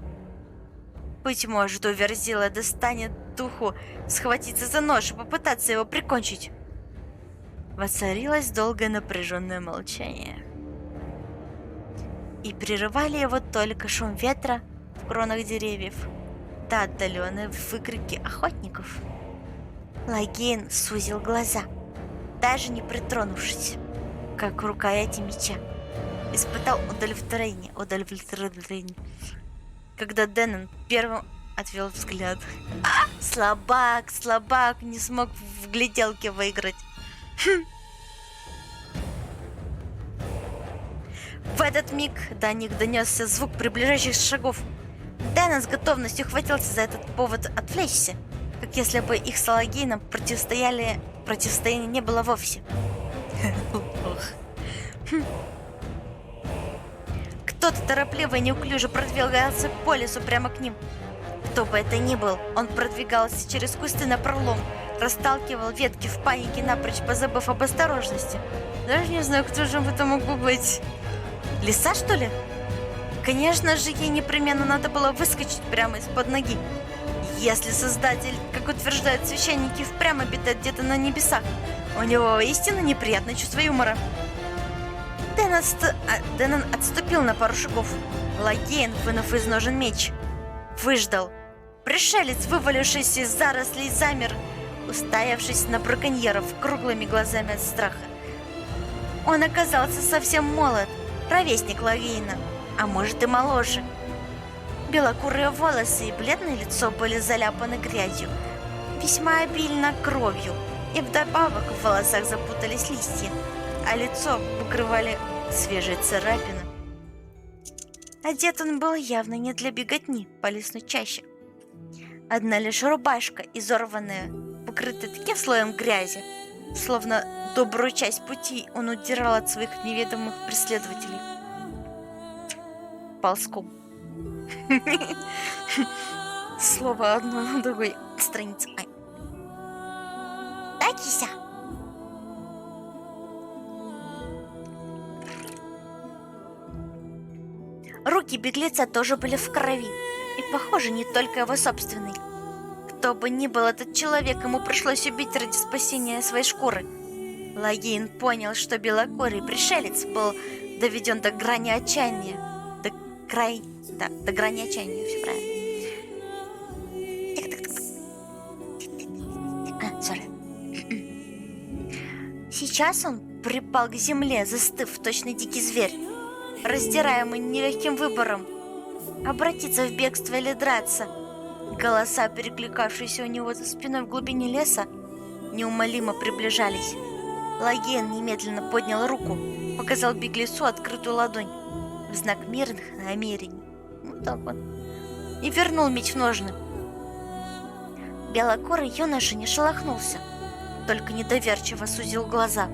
Быть может, у Верзила достанет духу схватиться за нож и попытаться его прикончить. Воцарилось долгое напряженное молчание. И прерывали его только шум ветра в кронах деревьев, да отдаленные выкрики охотников. Логин сузил глаза, даже не притронувшись, как к рукояти меча. Испытал удовлетворение, когда Дэннон первым отвел взгляд. Слабак, не смог в гляделке выиграть. В этот миг до них донесся звук приближающихся шагов. Дэннон с готовностью хватился за этот повод отвлечься, как если бы их с Логином противостояния не было вовсе. Кто-то торопливо и неуклюже продвигался по лесу прямо к ним. Кто бы это ни был, он продвигался через кусты напролом, расталкивал ветки в панике, напрочь позабыв об осторожности. Даже не знаю, кто же это мог бы быть. Лиса, что ли? Конечно же, ей непременно надо было выскочить прямо из-под ноги. Если Создатель, как утверждают священники, впрямь обитает где-то на небесах, у него истинно неприятное чувство юмора. Дэнон отступил на пару шагов. Лагейн, вынув из ножен меч, выждал. Пришелец, вывалившийся из зарослей, замер, уставившись на браконьеров круглыми глазами от страха. Он оказался совсем молод, ровесник Лагейна, а может и моложе. Белокурые волосы и бледное лицо были заляпаны грязью, весьма обильно кровью, и вдобавок в волосах запутались листья, а лицо покрывали свежие царапины. Одет он был явно не для беготни по лесной чаще. Одна лишь рубашка, изорванная, покрытая таким слоем грязи, словно добрую часть пути он удирал от своих неведомых преследователей. Ползком. Слово одно на другой странице. Да, кися? Руки беглеца тоже были в крови, и, похоже, не только его собственной. Кто бы ни был этот человек, ему пришлось убить ради спасения своей шкуры. Лагейн понял, что белокурый пришелец был доведен до грани отчаяния. До грани отчаяния, все правильно. Сейчас он припал к земле, застыв, точно дикий зверь, раздираемый нелегким выбором: обратиться в бегство или драться. Голоса, перекликавшиеся у него за спиной в глубине леса, неумолимо приближались. Лагейн немедленно поднял руку, показал беглецу открытую ладонь в знак мирных намерений. Вот так вот. И вернул меч в ножны. Белокурый юноша не шелохнулся, только недоверчиво сузил глаза.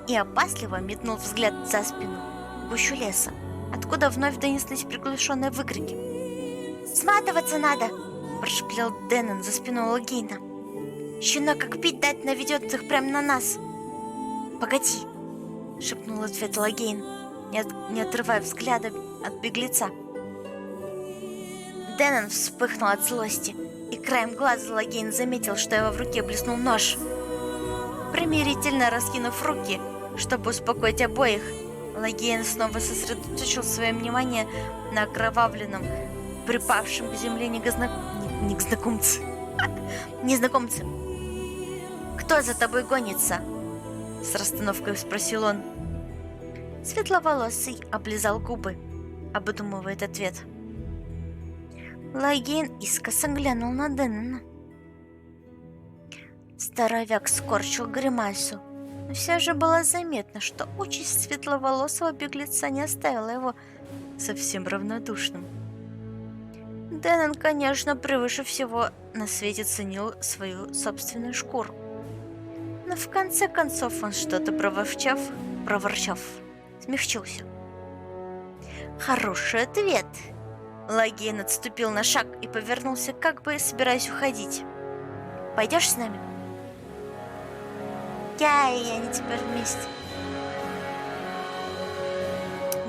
И опасливо метнул взгляд за спину, в гущу леса, откуда вновь донеслись приглушенные выкрики. Сматываться надо! — прошепел Дэнон за спиной Лагейна. «Щенок как пить дать наведет их прямо на нас!» «Погоди!» — шепнул в ответ Лагейн, не отрывая взгляда от беглеца. Дэнон вспыхнул от злости, и краем глаза Лагейн заметил, что его в руке блеснул нож. Примирительно раскинув руки, чтобы успокоить обоих, Лагейн снова сосредоточил свое внимание на окровавленном, припавшем к земле незнакомце. «Кто за тобой гонится?» — с расстановкой спросил он. Светловолосый облизал губы, обдумывает ответ. Лагейн искоса глянул на Дэнона. Здоровяк скорчил гримасу, но все же было заметно, что участь светловолосого беглеца не оставила его совсем равнодушным. Дэнон, конечно, превыше всего на свете ценил свою собственную шкуру. Но в конце концов он что-то проворчав, смягчился. «Хороший ответ!» Лагейн отступил на шаг и повернулся, как бы собираясь уходить. «Пойдешь с нами?» Я и они теперь вместе.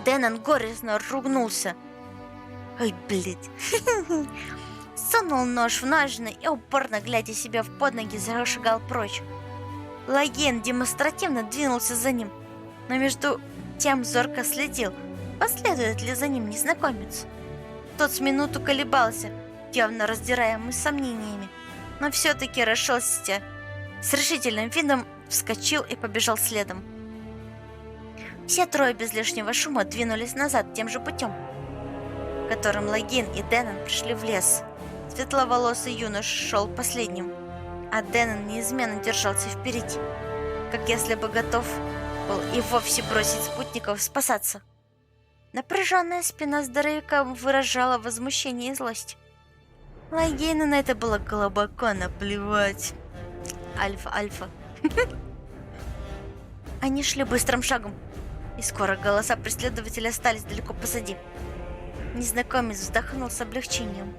Дэнон горестно ругнулся. «Ой, блядь!» Сунул нож в ножны и, упорно глядя себе в под ноги, зашагал прочь. Лагейн демонстративно двинулся за ним, но между тем зорко следил, последует ли за ним незнакомец. Тот с минуту колебался, явно раздираемый сомнениями, но все-таки расшелся с решительным видом, вскочил и побежал следом. Все трое без лишнего шума двинулись назад тем же путем, которым Лагейн и Дэнон пришли в лес. Светловолосый юнош шел последним, а Дэнон неизменно держался впереди, как если бы готов был и вовсе бросить спутников спасаться. Напряженная спина здоровяка выражала возмущение и злость. Лагейну на это было глубоко наплевать. Альфа. Они шли быстрым шагом, и скоро голоса преследователя остались далеко позади. Незнакомец вздохнул с облегчением.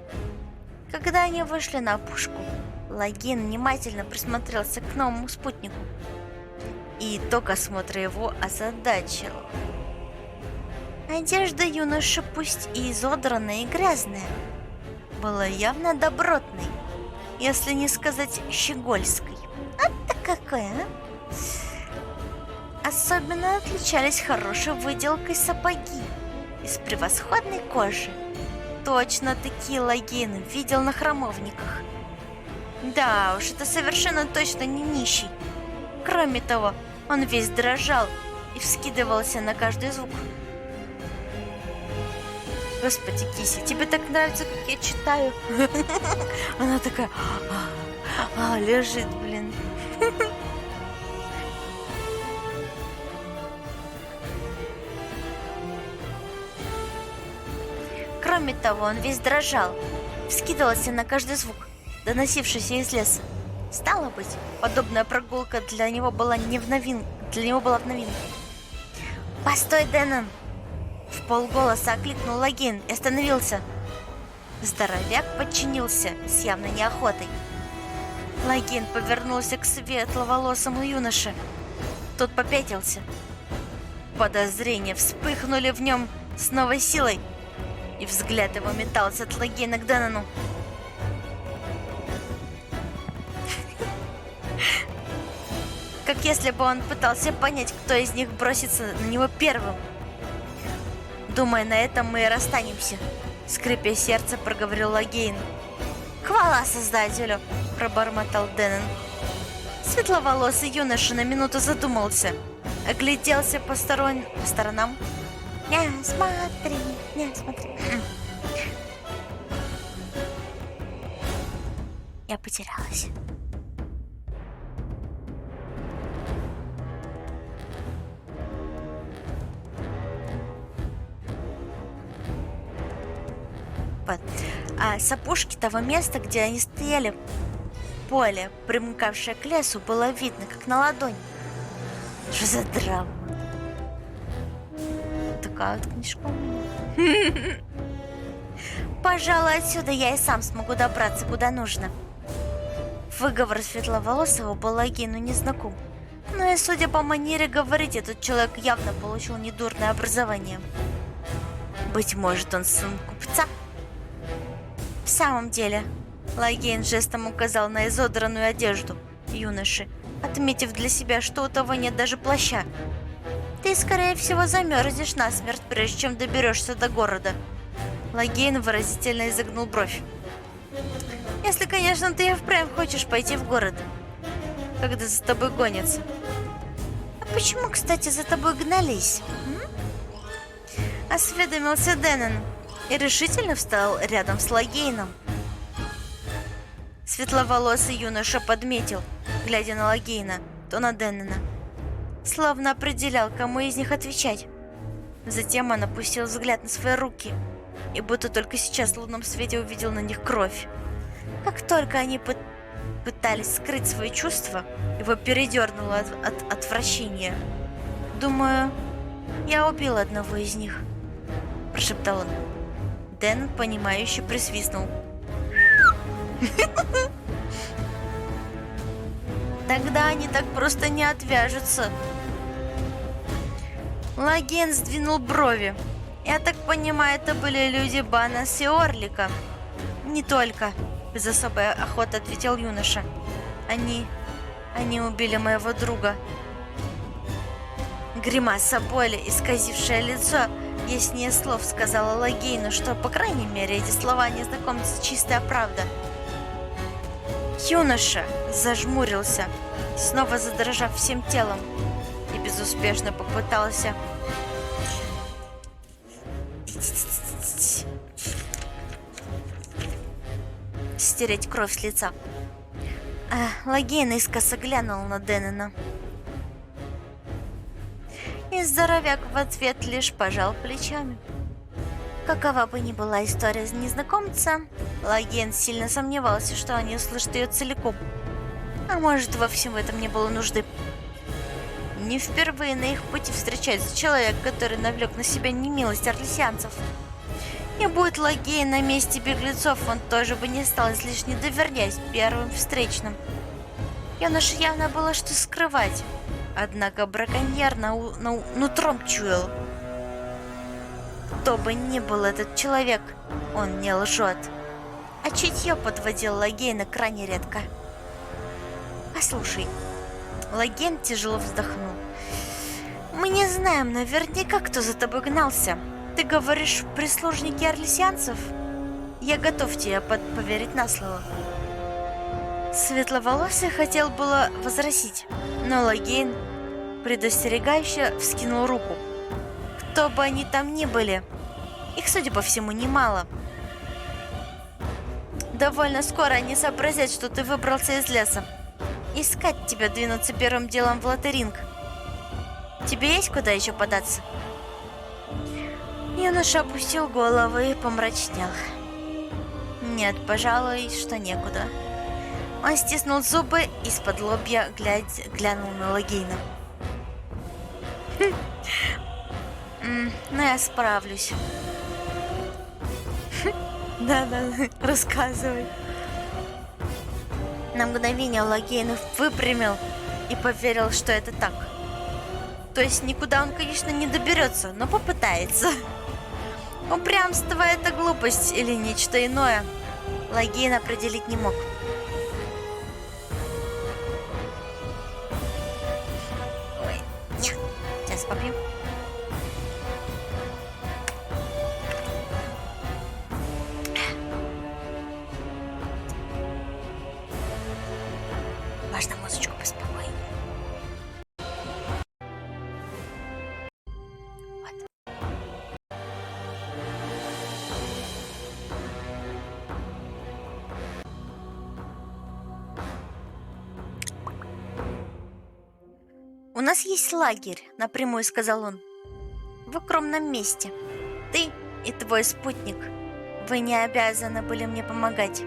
Когда они вышли на опушку, Лагейн внимательно присмотрелся к новому спутнику. И итог осмотра его озадачил. Одежда юноши, пусть и изодранная и грязная, была явно добротной, если не сказать щегольской. А-то какой, а? Особенно отличались хорошей выделкой сапоги из превосходной кожи. Точно такие Лагейн видел на храмовниках. Да уж, это совершенно точно не нищий. Кроме того, он весь дрожал и вскидывался на каждый звук. Господи, Киси, тебе так нравится, как я читаю? Она такая... лежит, блин. Кроме того, он весь дрожал, вскидывался на каждый звук, доносившийся из леса. Стало быть, подобная прогулка для него была в новинку. «Постой, Дэннон!» В полголоса окликнул Лагейн и остановился. Здоровяк подчинился с явной неохотой. Лагейн повернулся к светловолосому юноше. Тот попятился. Подозрения вспыхнули в нем с новой силой, и взгляд его метался от Лагейна к Дэннону. Как если бы он пытался понять, кто из них бросится на него первым. «Думаю, на этом мы и расстанемся», — скрипя сердце, проговорил Лагейн. «Хвала Создателю!» — пробормотал Дэннон. Светловолосый юноша на минуту задумался, огляделся по сторонам. «Не смотри, не смотри». Я потерялась. А с опушки того места, где они стояли, поле, примыкавшее к лесу, было видно, как на ладони. Что за драма? Такая вот книжка у меня. Пожалуй, отсюда я и сам смогу добраться куда нужно. Выговор светловолосого был Лагейну незнаком. Но и судя по манере говорить, этот человек явно получил недурное образование. Быть может, он сын купца? В самом деле, Лагейн жестом указал на изодранную одежду юноши, отметив для себя, что у того нет даже плаща. «Ты, скорее всего, замерзнешь насмерть, прежде чем доберешься до города». Лагейн выразительно изогнул бровь. «Если, конечно, ты и впрямь хочешь пойти в город, когда за тобой гонятся». «А почему, кстати, за тобой гнались?» Осведомился Дэннон и решительно встал рядом с Лагейном. Светловолосый юноша подметил, глядя на Лагейна, то на Дэннона, словно определял, кому из них отвечать. Затем он опустил взгляд на свои руки и будто только сейчас в лунном свете увидел на них кровь. Как только они пытались скрыть свои чувства, его передернуло от отвращения. «Думаю, я убил одного из них», — прошептал он. Дэн, понимающе присвистнул. «Тогда они так просто не отвяжутся». Лагейн сдвинул брови. «Я так понимаю, это были люди Банас и Орлика?» «Не только», — без особой охоты ответил юноша. Они убили моего друга». Гримаса боли, исказившая лицо, яснее слов сказала Лагейну, что, по крайней мере, эти слова незнакомца чистая правда. Юноша зажмурился, снова задрожав всем телом, и безуспешно попытался стереть кровь с лица. Лагейн искоса глянул на Дэннона. И здоровяк в ответ лишь пожал плечами. Какова бы ни была история незнакомца, Лагейн сильно сомневался, что они услышат ее целиком. А может, во всем этом не было нужды. Не впервые на их пути встречается человек, который навлек на себя немилость орлесианцев. И будь Лагейн на месте беглецов, он тоже бы не стал излишне доверять первым встречным. Юноше явно было что скрывать, однако браконьер нутром чуял. Кто бы ни был этот человек, он не лжет. А чутье подводил Лагейна крайне редко. Послушай, Логен тяжело вздохнул. Мы не знаем наверняка, кто за тобой гнался. Ты говоришь, прислужники орлесианцев? Я готов тебе поверить на слово. Светловолосый хотел было возразить, но Логейн предостерегающе вскинул руку. Кто бы они там ни были, их, судя по всему, немало. Довольно скоро они сообразят, что ты выбрался из леса. Искать тебя, двинуться первым делом в Латеринг. Тебе есть куда еще податься? Юноша опустил голову и помрачнел. Нет, пожалуй, что некуда. Он стиснул зубы, из-под лобья глянул на Логейна. Ну, я справлюсь. Да-да, рассказывай. На мгновение Логейн выпрямил и поверил, что это так. То есть никуда он, конечно, не доберется, но попытается. Упрямство — это глупость или нечто иное. Логейн определить не мог. Ой, нет, сейчас попью. Важно музычку поспокойнее. Вот. У нас есть лагерь, напрямую сказал он. В укромном месте. Ты и твой спутник. Вы не обязаны были мне помогать.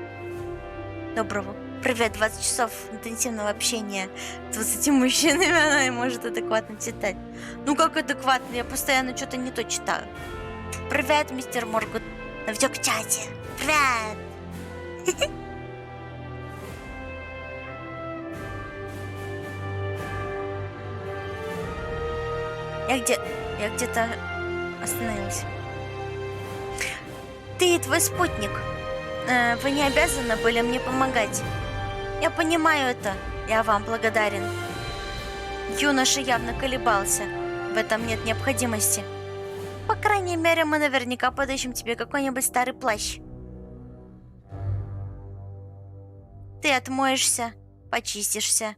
Доброго. Привет, 20 часов интенсивного общения с 20 мужчинами, она не может адекватно читать. Ну как адекватно? Я постоянно что-то не то читаю. Привет, мистер Моргут. На видеочате. Привет. Я где-то остановилась. Ты и твой спутник. Вы не обязаны были мне помогать. Я понимаю это. Я вам благодарен. Юноша явно колебался. В этом нет необходимости. По крайней мере, мы наверняка подыщем тебе какой-нибудь старый плащ. Ты отмоешься, почистишься.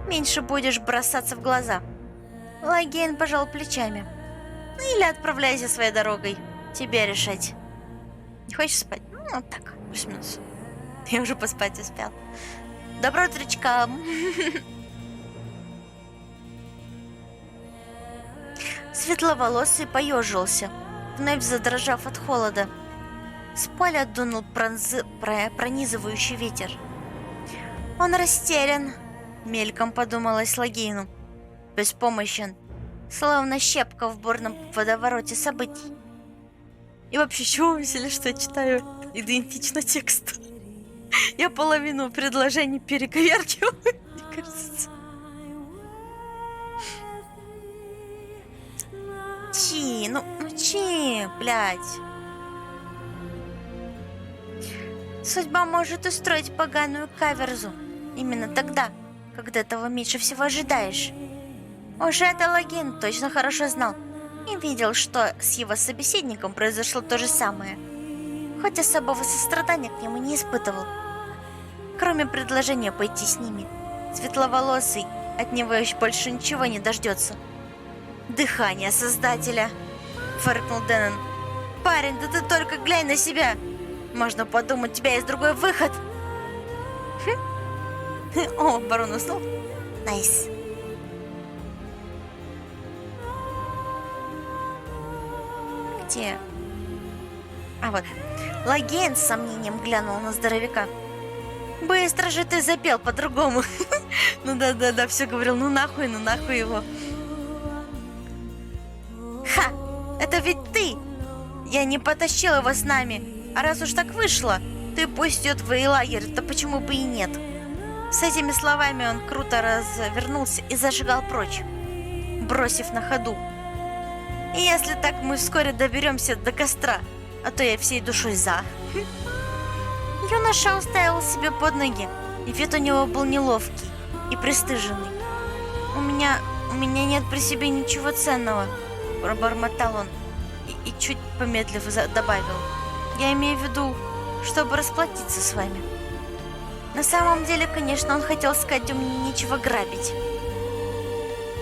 Меньше будешь бросаться в глаза. Логейн пожал плечами. Ну или отправляйся своей дорогой. Тебе решать. Не хочешь спать? Ну, вот так, плюс-минус. Я уже поспать успел. Доброе утречка. Светловолосый поежился, вновь задрожав от холода. С поля дунул пронизывающий ветер. Он растерян, мельком подумалось Логейну. Беспомощен, словно щепка в бурном водовороте событий. И вообще, чего вы взяли, что я читаю идентично тексту? Я половину предложений перековеркиваю, мне кажется. Блядь. Судьба может устроить поганую каверзу именно тогда, когда этого меньше всего ожидаешь. Уже это Логейн точно хорошо знал и видел, что с его собеседником произошло то же самое, хоть особого сострадания к нему не испытывал. Кроме предложения пойти с ними, светловолосый от него еще больше ничего не дождется. «Дыхание Создателя!» — фыркнул Дэннон. «Парень, да ты только глянь на себя! Можно подумать, у тебя есть другой выход!» О, барон уснул? Найс. Где? А вот. Логейн с сомнением глянул на здоровяка. Быстро же ты запел по-другому. Ну да, все говорил, ну нахуй его. Ха! Это ведь ты! Я не потащил его с нами. А раз уж так вышло, ты пусть идет в лагерь, то почему бы и нет? С этими словами он круто развернулся и зашагал прочь, бросив на ходу. И если так, мы вскоре доберемся до костра, а то я всей душой за. Юноша уставил себе под ноги, и вид у него был неловкий. и пристыженный. У меня нет при себе ничего ценного, пробормотал он и чуть помедлив добавил. Я имею в виду, чтобы расплатиться с вами. На самом деле, конечно, он хотел сказать, у меня нечего грабить.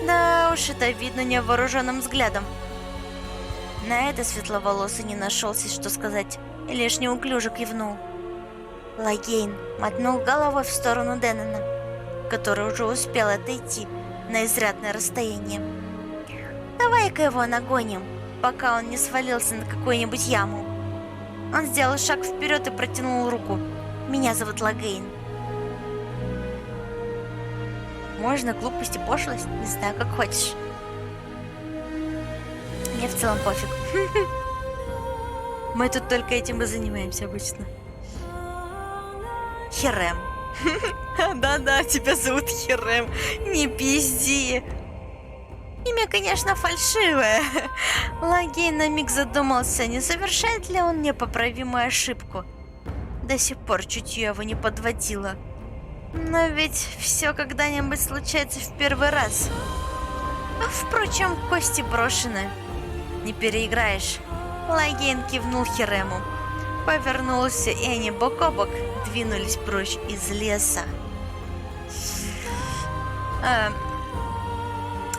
Да уж, это видно невооруженным взглядом. На это светловолосый не нашелся, что сказать, и лишь неуклюже кивнул. Лагейн мотнул головой в сторону Деннона, который уже успел отойти на изрядное расстояние. «Давай-ка его нагоним, пока он не свалился на какую-нибудь яму». Он сделал шаг вперед и протянул руку. «Меня зовут Лагейн». Можно глупость и пошлость, не знаю, как хочешь. Мне в целом пофиг. Мы тут только этим и занимаемся обычно. Херем. Да-да, тебя зовут Херем. Не пизди. Имя, конечно, фальшивое. Лагейн на миг задумался, не совершает ли он непоправимую ошибку. До сих пор чутье его не подводило. Но ведь все когда-нибудь случается в первый раз. А впрочем, кости брошены. Не переиграешь. Лагейн кивнул Херему. Повернулся, и они бок о бок двинулись прочь из леса.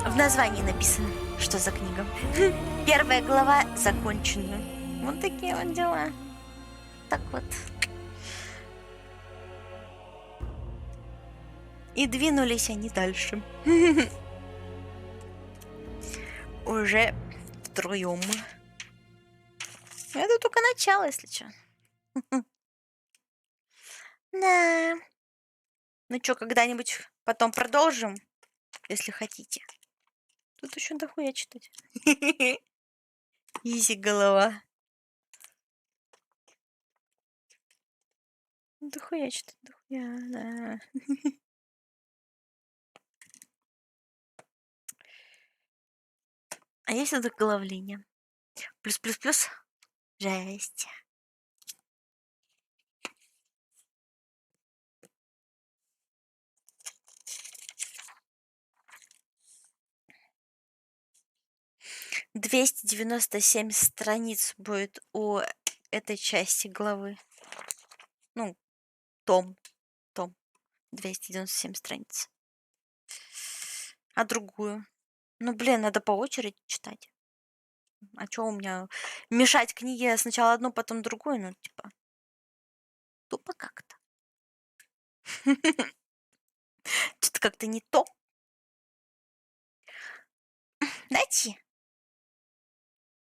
В названии написано, что за книга. Первая глава закончена. Вот такие вот дела. Так вот. И двинулись они дальше. Уже втроем. Это только начало, если что. Да. Ну что, когда-нибудь потом продолжим, если хотите. Тут еще дохуя читать. Изи голова. Дохуя читать, дохуя, да. А есть это оглавление? Плюс-плюс-плюс. Жесть. — 297 страниц будет у этой части главы. Ну, том. 297 страниц. А другую? Ну, блин, надо по очереди читать. А что у меня? Мешать книги сначала одну, потом другую? Ну, типа, тупо как-то. Что-то как-то не то. Найти.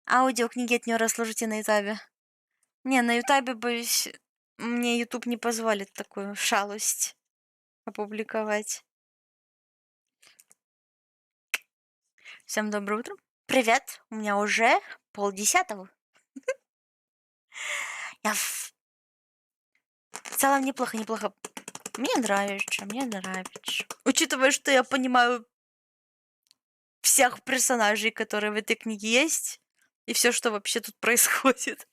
Аудиокниги от него слушайте на Ютабе. Не, на Ютабе, боюсь, мне Ютуб не позволит такую шалость опубликовать. Всем доброе утро. Привет, у меня уже 9:30. Я в целом неплохо. Мне нравится. Учитывая, что я понимаю всех персонажей, которые в этой книге есть, и все, что вообще тут происходит.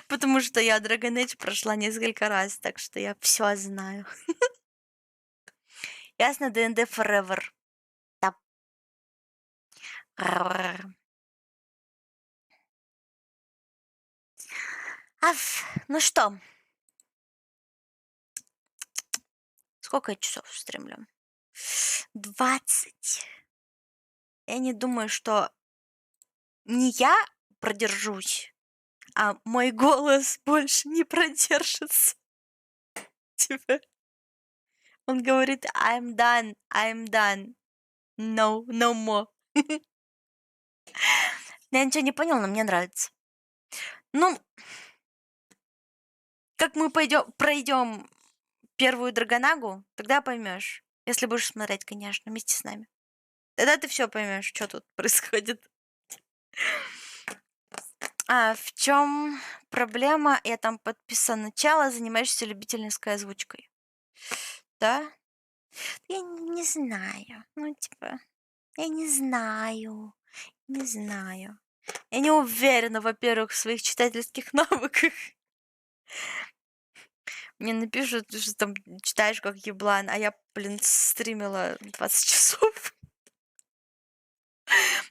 Потому что я Dragon Age прошла несколько раз, так что я все знаю. Ясно, ДНД Forever. Да. Ну что? Сколько я часов стримлю? 20. Я не думаю, что не я продержусь, а мой голос больше не продержится. Типа, он говорит, I'm done. No more. Я ничего не понял, но мне нравится. Ну, как мы пройдем первую Драгонагу, тогда поймешь. Если будешь смотреть, конечно, вместе с нами. Тогда ты все поймешь, что тут происходит. В чем проблема? Я там подписано начало, занимаешься любительской озвучкой. Да? Я не знаю. Ну, типа, я не знаю. Я не уверена, во-первых, в своих читательских навыках. Мне напишут, что там читаешь как еблан, а я, блин, стримила 20 часов.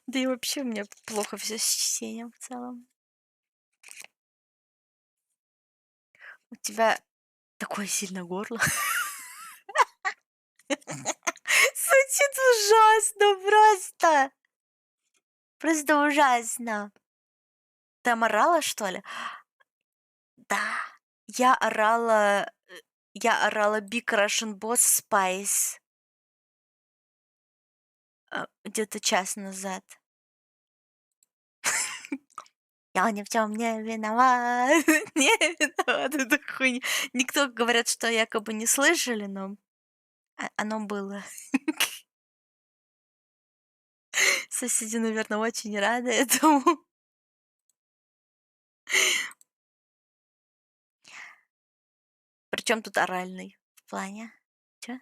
Да и вообще у меня плохо все с чтением в целом. У тебя такое сильное горло. Звучит ужасно просто. Просто ужасно. Ты орала, что ли? Да. Я орала Big Russian Boss Spice где-то час назад. Я ни в чем не виноват. Не виноват. Это хуйня. Никто, говорят, что якобы не слышали, но оно было. Соседи, наверное, очень рады этому. Причем тут оральный в плане? Чё?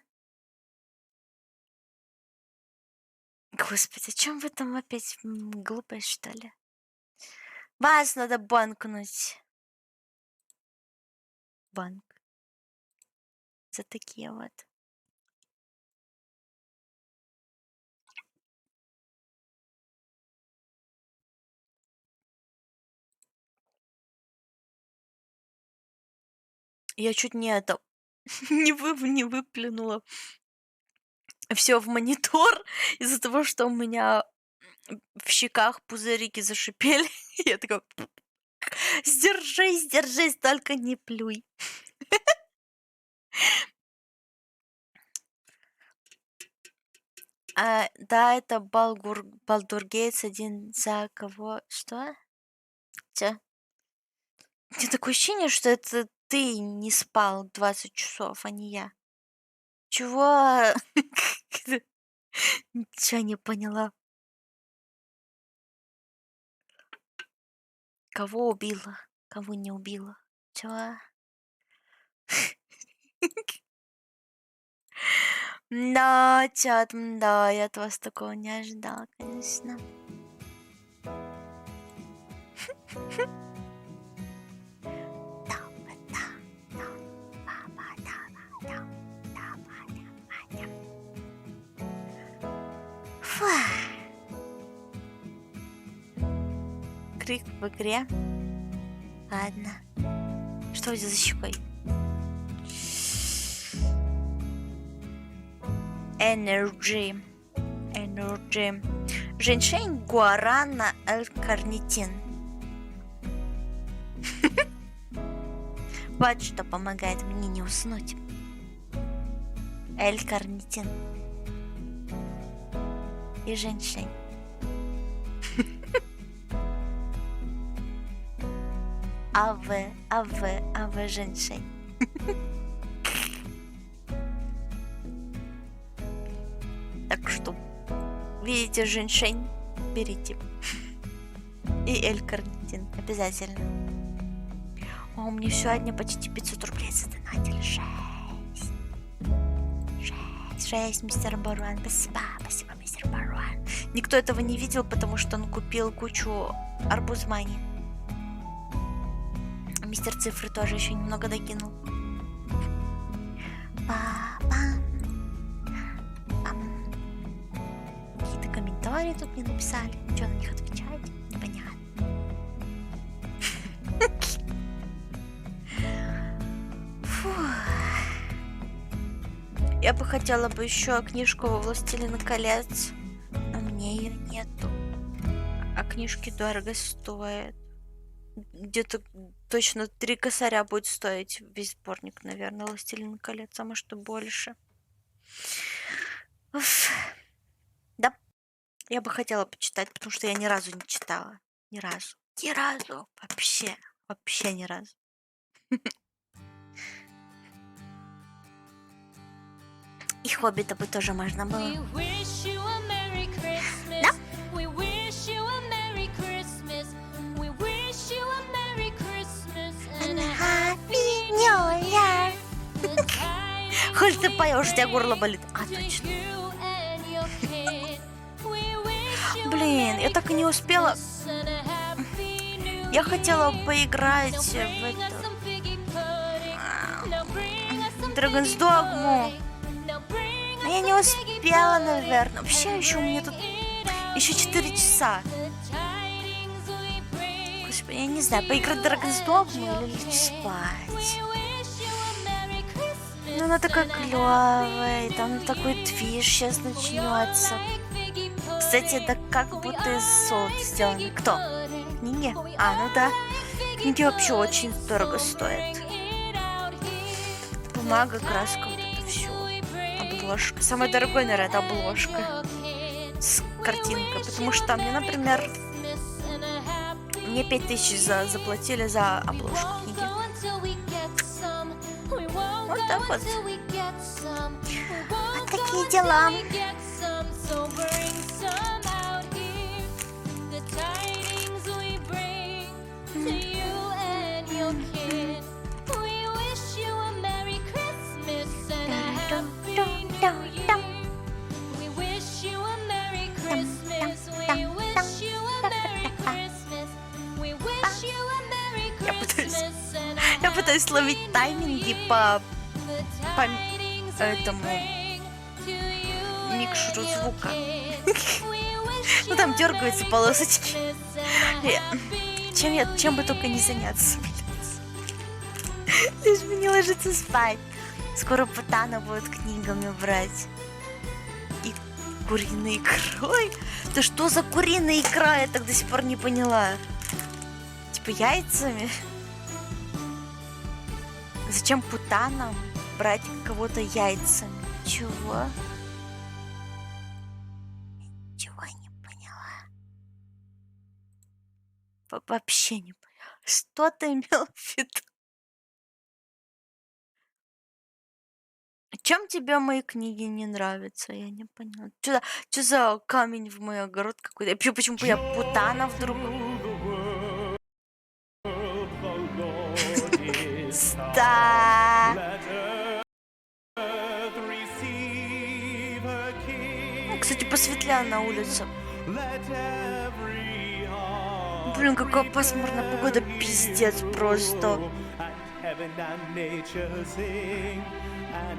Господи, о чем вы там опять глупость, что ли? Вас надо банкнуть. Банк. За такие вот. Я чуть не это не выплюнула все в монитор из-за того, что у меня в щеках пузырики зашипели. Я такая: сдержись, только не плюй. Да, это Балдур Гейтс один за кого? Что? Чё? У меня такое ощущение, что это ты не спал 20 часов, а не я. Чего? Ничего не поняла. Кого убила? Кого не убила? Чего? Да, чат, да, я от вас такого не ожидала, конечно. Фу. Крик в игре. Ладно. Что у тебя за щекой? Energy. Женьшень, гуарана, L-карнитин. Вот что помогает мне не уснуть. L-карнитин. И женьшень. АВ, женьшень. Так что, видите женьшень, берите. И L-карнитин обязательно. О, мне сегодня почти 500 рублей задонатили. 6, мистер Баруан. Спасибо, мистер Баруан. Никто этого не видел, потому что он купил кучу арбузмани. Мистер Цифры тоже еще немного докинул. Какие-то комментарии тут мне написали. Что на них отвечать? Непонятно. Я бы хотела еще книжку «Властелина колец», но мне ее нету. А книжки дорого стоят. Где-то точно 3 косаря будет стоить весь сборник, наверное, «Властелин колец», а может и больше. Уф. Да, я бы хотела почитать, потому что я ни разу не читала. Ни разу. Вообще ни разу. И «Хоббита» бы тоже можно было. Да? Хоть ты поешь, у тебя горло болит. А, точно. Блин, я так и не успела. Я хотела поиграть в это... Dragon's Dogma. Но я не успела, наверное. Вообще, еще у меня тут еще 4 часа. Господи, я не знаю, поиграть в Dragon's Dogma или лечь спать. Ну, она такая клевая, и там такой движ сейчас начнется. Кстати, да как будто из золота сделано. Кто? Книги? А, ну да. Книги вообще очень дорого стоят. Бумага, краска, вот это все. Обложка. Самое дорогое, наверное, это обложка. С картинкой. Потому что мне, например, мне 5000 заплатили за обложку книги. Вот так вот. Вот такие дела. Я пытаюсь ловить тайминги по этому микшеру звука. Ну там дергаются полосочки. Чем бы только не заняться. Лишь бы не ложиться спать. Скоро Путана будет книгами брать. И куриной икрой. Да что за куриная икра? Я так до сих пор не поняла. Типа яйцами? Зачем Путанам брать кого-то яйцами? Чего? Ничего не поняла. Вообще не поняла. Что ты имел в виду? Чем тебе мои книги не нравятся? Я не поняла. Что за камень в мой огород какой-то? Почему я Путана вдруг? Кстати, посветлело на улице. Блин, какая пасмурная погода, пиздец просто.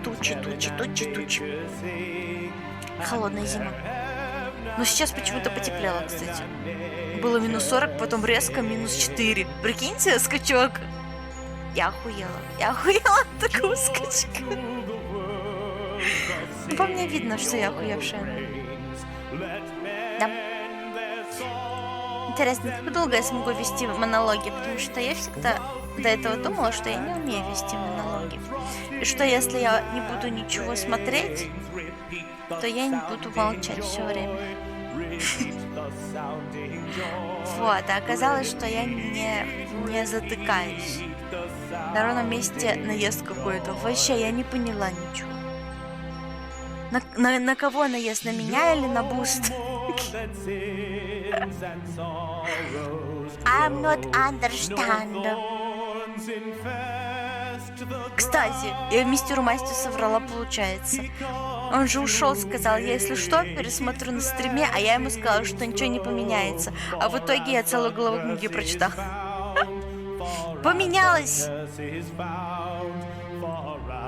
Тучи. Холодная зима. Но сейчас почему-то потеплело, кстати. Было минус 40, потом резко минус 4. Прикиньте, скачок. Я охуела от такого скачка. Ну, по мне видно, что я охуевшая. Да. Интересно, как долго я смогу вести монологи? Потому что я всегда до этого думала, что я не умею вести монологи. И что если я не буду ничего смотреть, то я не буду молчать все время. Вот, а оказалось, что я не затыкаюсь. На ровном месте наезд какой-то. Вообще, я не поняла ничего. На кого наезд? На меня или на буст? I'm not understand. Кстати, я мистеру Масти соврала, получается. Он же ушел, сказал, я если что, пересмотрю на стриме, а я ему сказала, что ничего не поменяется. А в итоге я целую главу книги прочитала. Поменялось!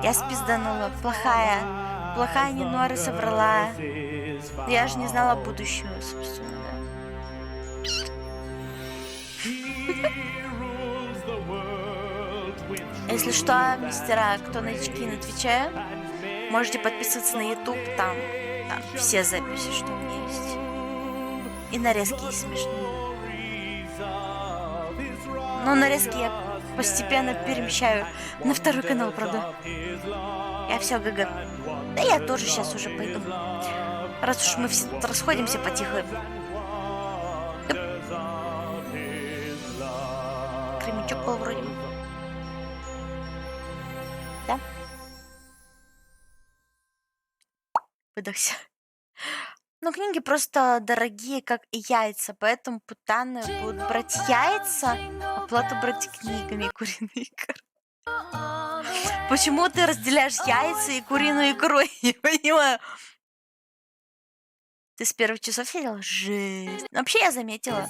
Я спизданула. Плохая Нинора соврала. Я же не знала будущего, собственно, да. Если что, мистера, кто новички на Твиче, можете подписываться на YouTube, там все записи, что у меня есть. И нарезки есть смешные. Но нарезки я постепенно перемещаю на второй канал, правда. Я все ГГ. Да я тоже сейчас уже пойду. Раз уж мы все расходимся потихо. Кремячок был вроде бы. Да? Выдохся. Но книги просто дорогие, как и яйца, поэтому путаны будут брать яйца, а плату брать книгами и куриной икрой. Почему ты разделяешь яйца и куриную икру? Я не понимаю. Ты с первых часов сидела? Жесть. Вообще я заметила.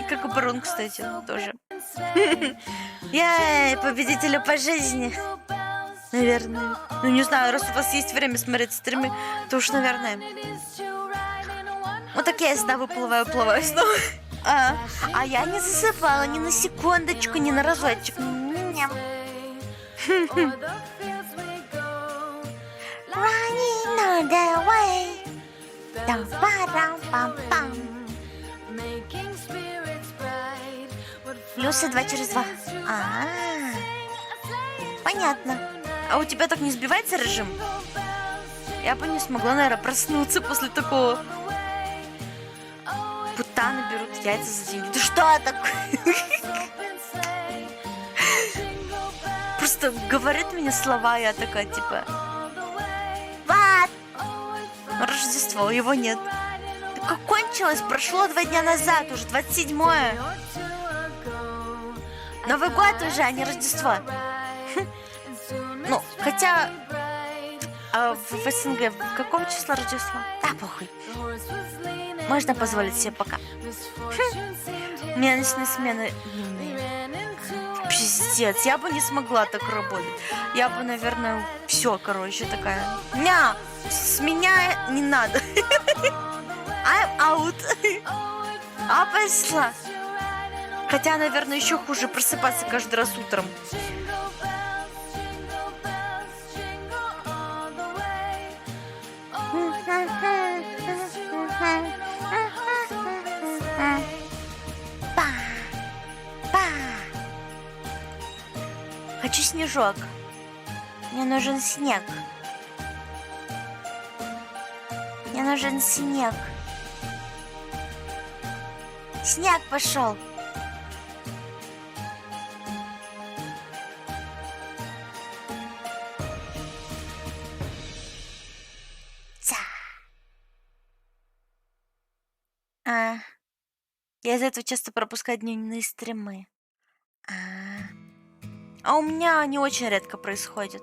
Как и Брун, кстати, тоже. Я победителю по жизни. Наверное. Ну, не знаю, раз у вас есть время смотреть стримы, то уж, наверное. Вот так я всегда выплываю снова. А я не засыпала ни на секундочку, ни на разочек. Ням. Running all the way. Там-парам-пам-пам. Плюсы 2 через 2. Понятно. А у тебя так не сбивается режим? Я бы не смогла, наверное, проснуться после такого. Путаны берут яйца за деньги. Да что такое? Просто говорит мне слова, я такая, типа... Вот! Рождество, его нет. Так кончилось, прошло 2 дня назад, уже 27-е. Новый год уже, а не Рождество. Ну, хотя... А в СНГ в какого числа Рождество? Да, похуй. Можно позволить себе пока. У меня ночные смены длинные. Пиздец, я бы не смогла так работать. Я бы, наверное, все, короче, такая. Ня, с меня не надо. I'm out. А пошла. Хотя, наверное, еще хуже просыпаться каждый раз утром. Хочу снежок. Мне нужен снег. Мне нужен снег. Снег пошел. Я из-за этого часто пропускаю дневные стримы. А у меня они очень редко происходят.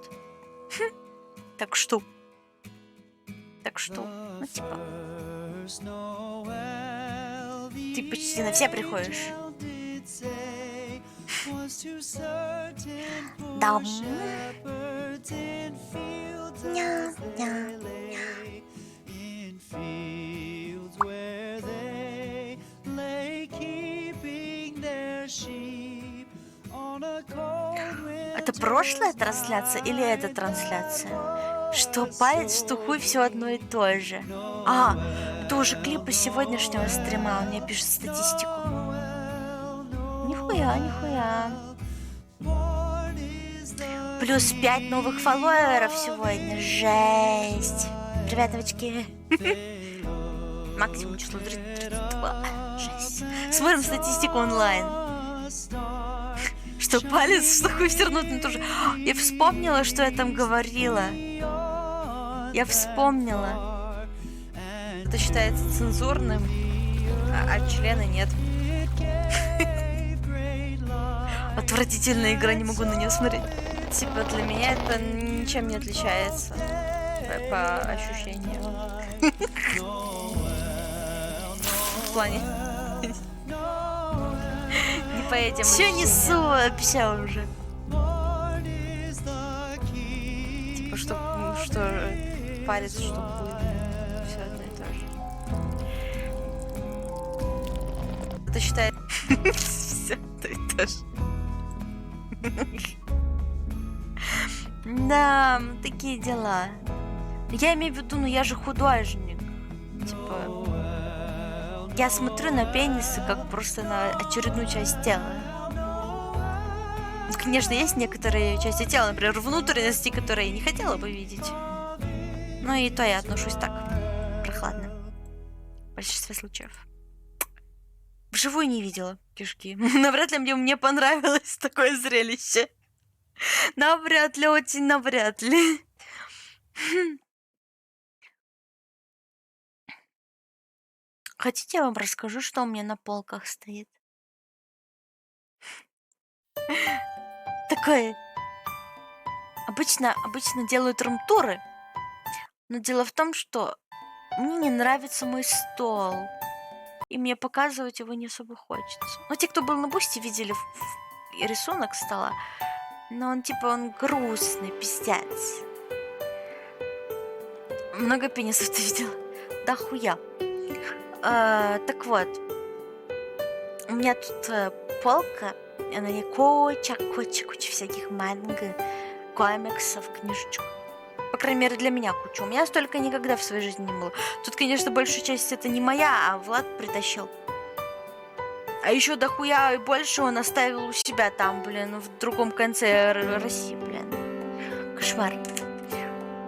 Так что? Ну, типа... Ты почти на все приходишь. Да. Это прошлая трансляция или эта трансляция? Что палец, что хуй, все одно и то же. Это уже клипы сегодняшнего стрима. Он мне пишет статистику. Нихуя. Плюс 5 новых фолловеров сегодня. Жесть. Привет, новички. Максимум число 32. Жесть. Смотрим статистику онлайн. Что палец, что хуй, все равно тоже. Я вспомнила, что я там говорила. Я вспомнила. Это считается цензурным, а члены нет. Отвратительная игра, не могу на нее смотреть. Типа для меня это ничем не отличается по ощущениям. В плане. Не по этим. Все несу вообще уже. Типа что палец, что хуй. Все одно и то же. Это считает. Все одно и то же. Да, такие дела. Я имею в виду, ну я же художник. Типа, я смотрю на пенисы как просто на очередную часть тела. Конечно, есть некоторые части тела, например, внутренности, которые я не хотела бы видеть. Но и то я отношусь так, прохладно. В большинстве случаев. Вживую не видела кишки. Навряд ли мне понравилось такое зрелище. Навряд ли, очень навряд ли. Хотите, я вам расскажу, что у меня на полках стоит? Такое. Обычно делают рум-туры. Но дело в том, что мне не нравится мой стол. и мне показывать его не особо хочется. Ну, те, кто был на Бусти, видели рисунок стола, но он типа, он грустный, пиздец. Много пенисов ты видел? Да хуя. Так вот, у меня тут полка, и на ней куча всяких манго, комиксов, книжечек. По крайней мере, для меня куча. У меня столько никогда в своей жизни не было. Тут, конечно, большая часть это не моя, а Влад притащил. А еще дохуя и больше он оставил у себя там, блин, в другом конце России, блин. Кошмар.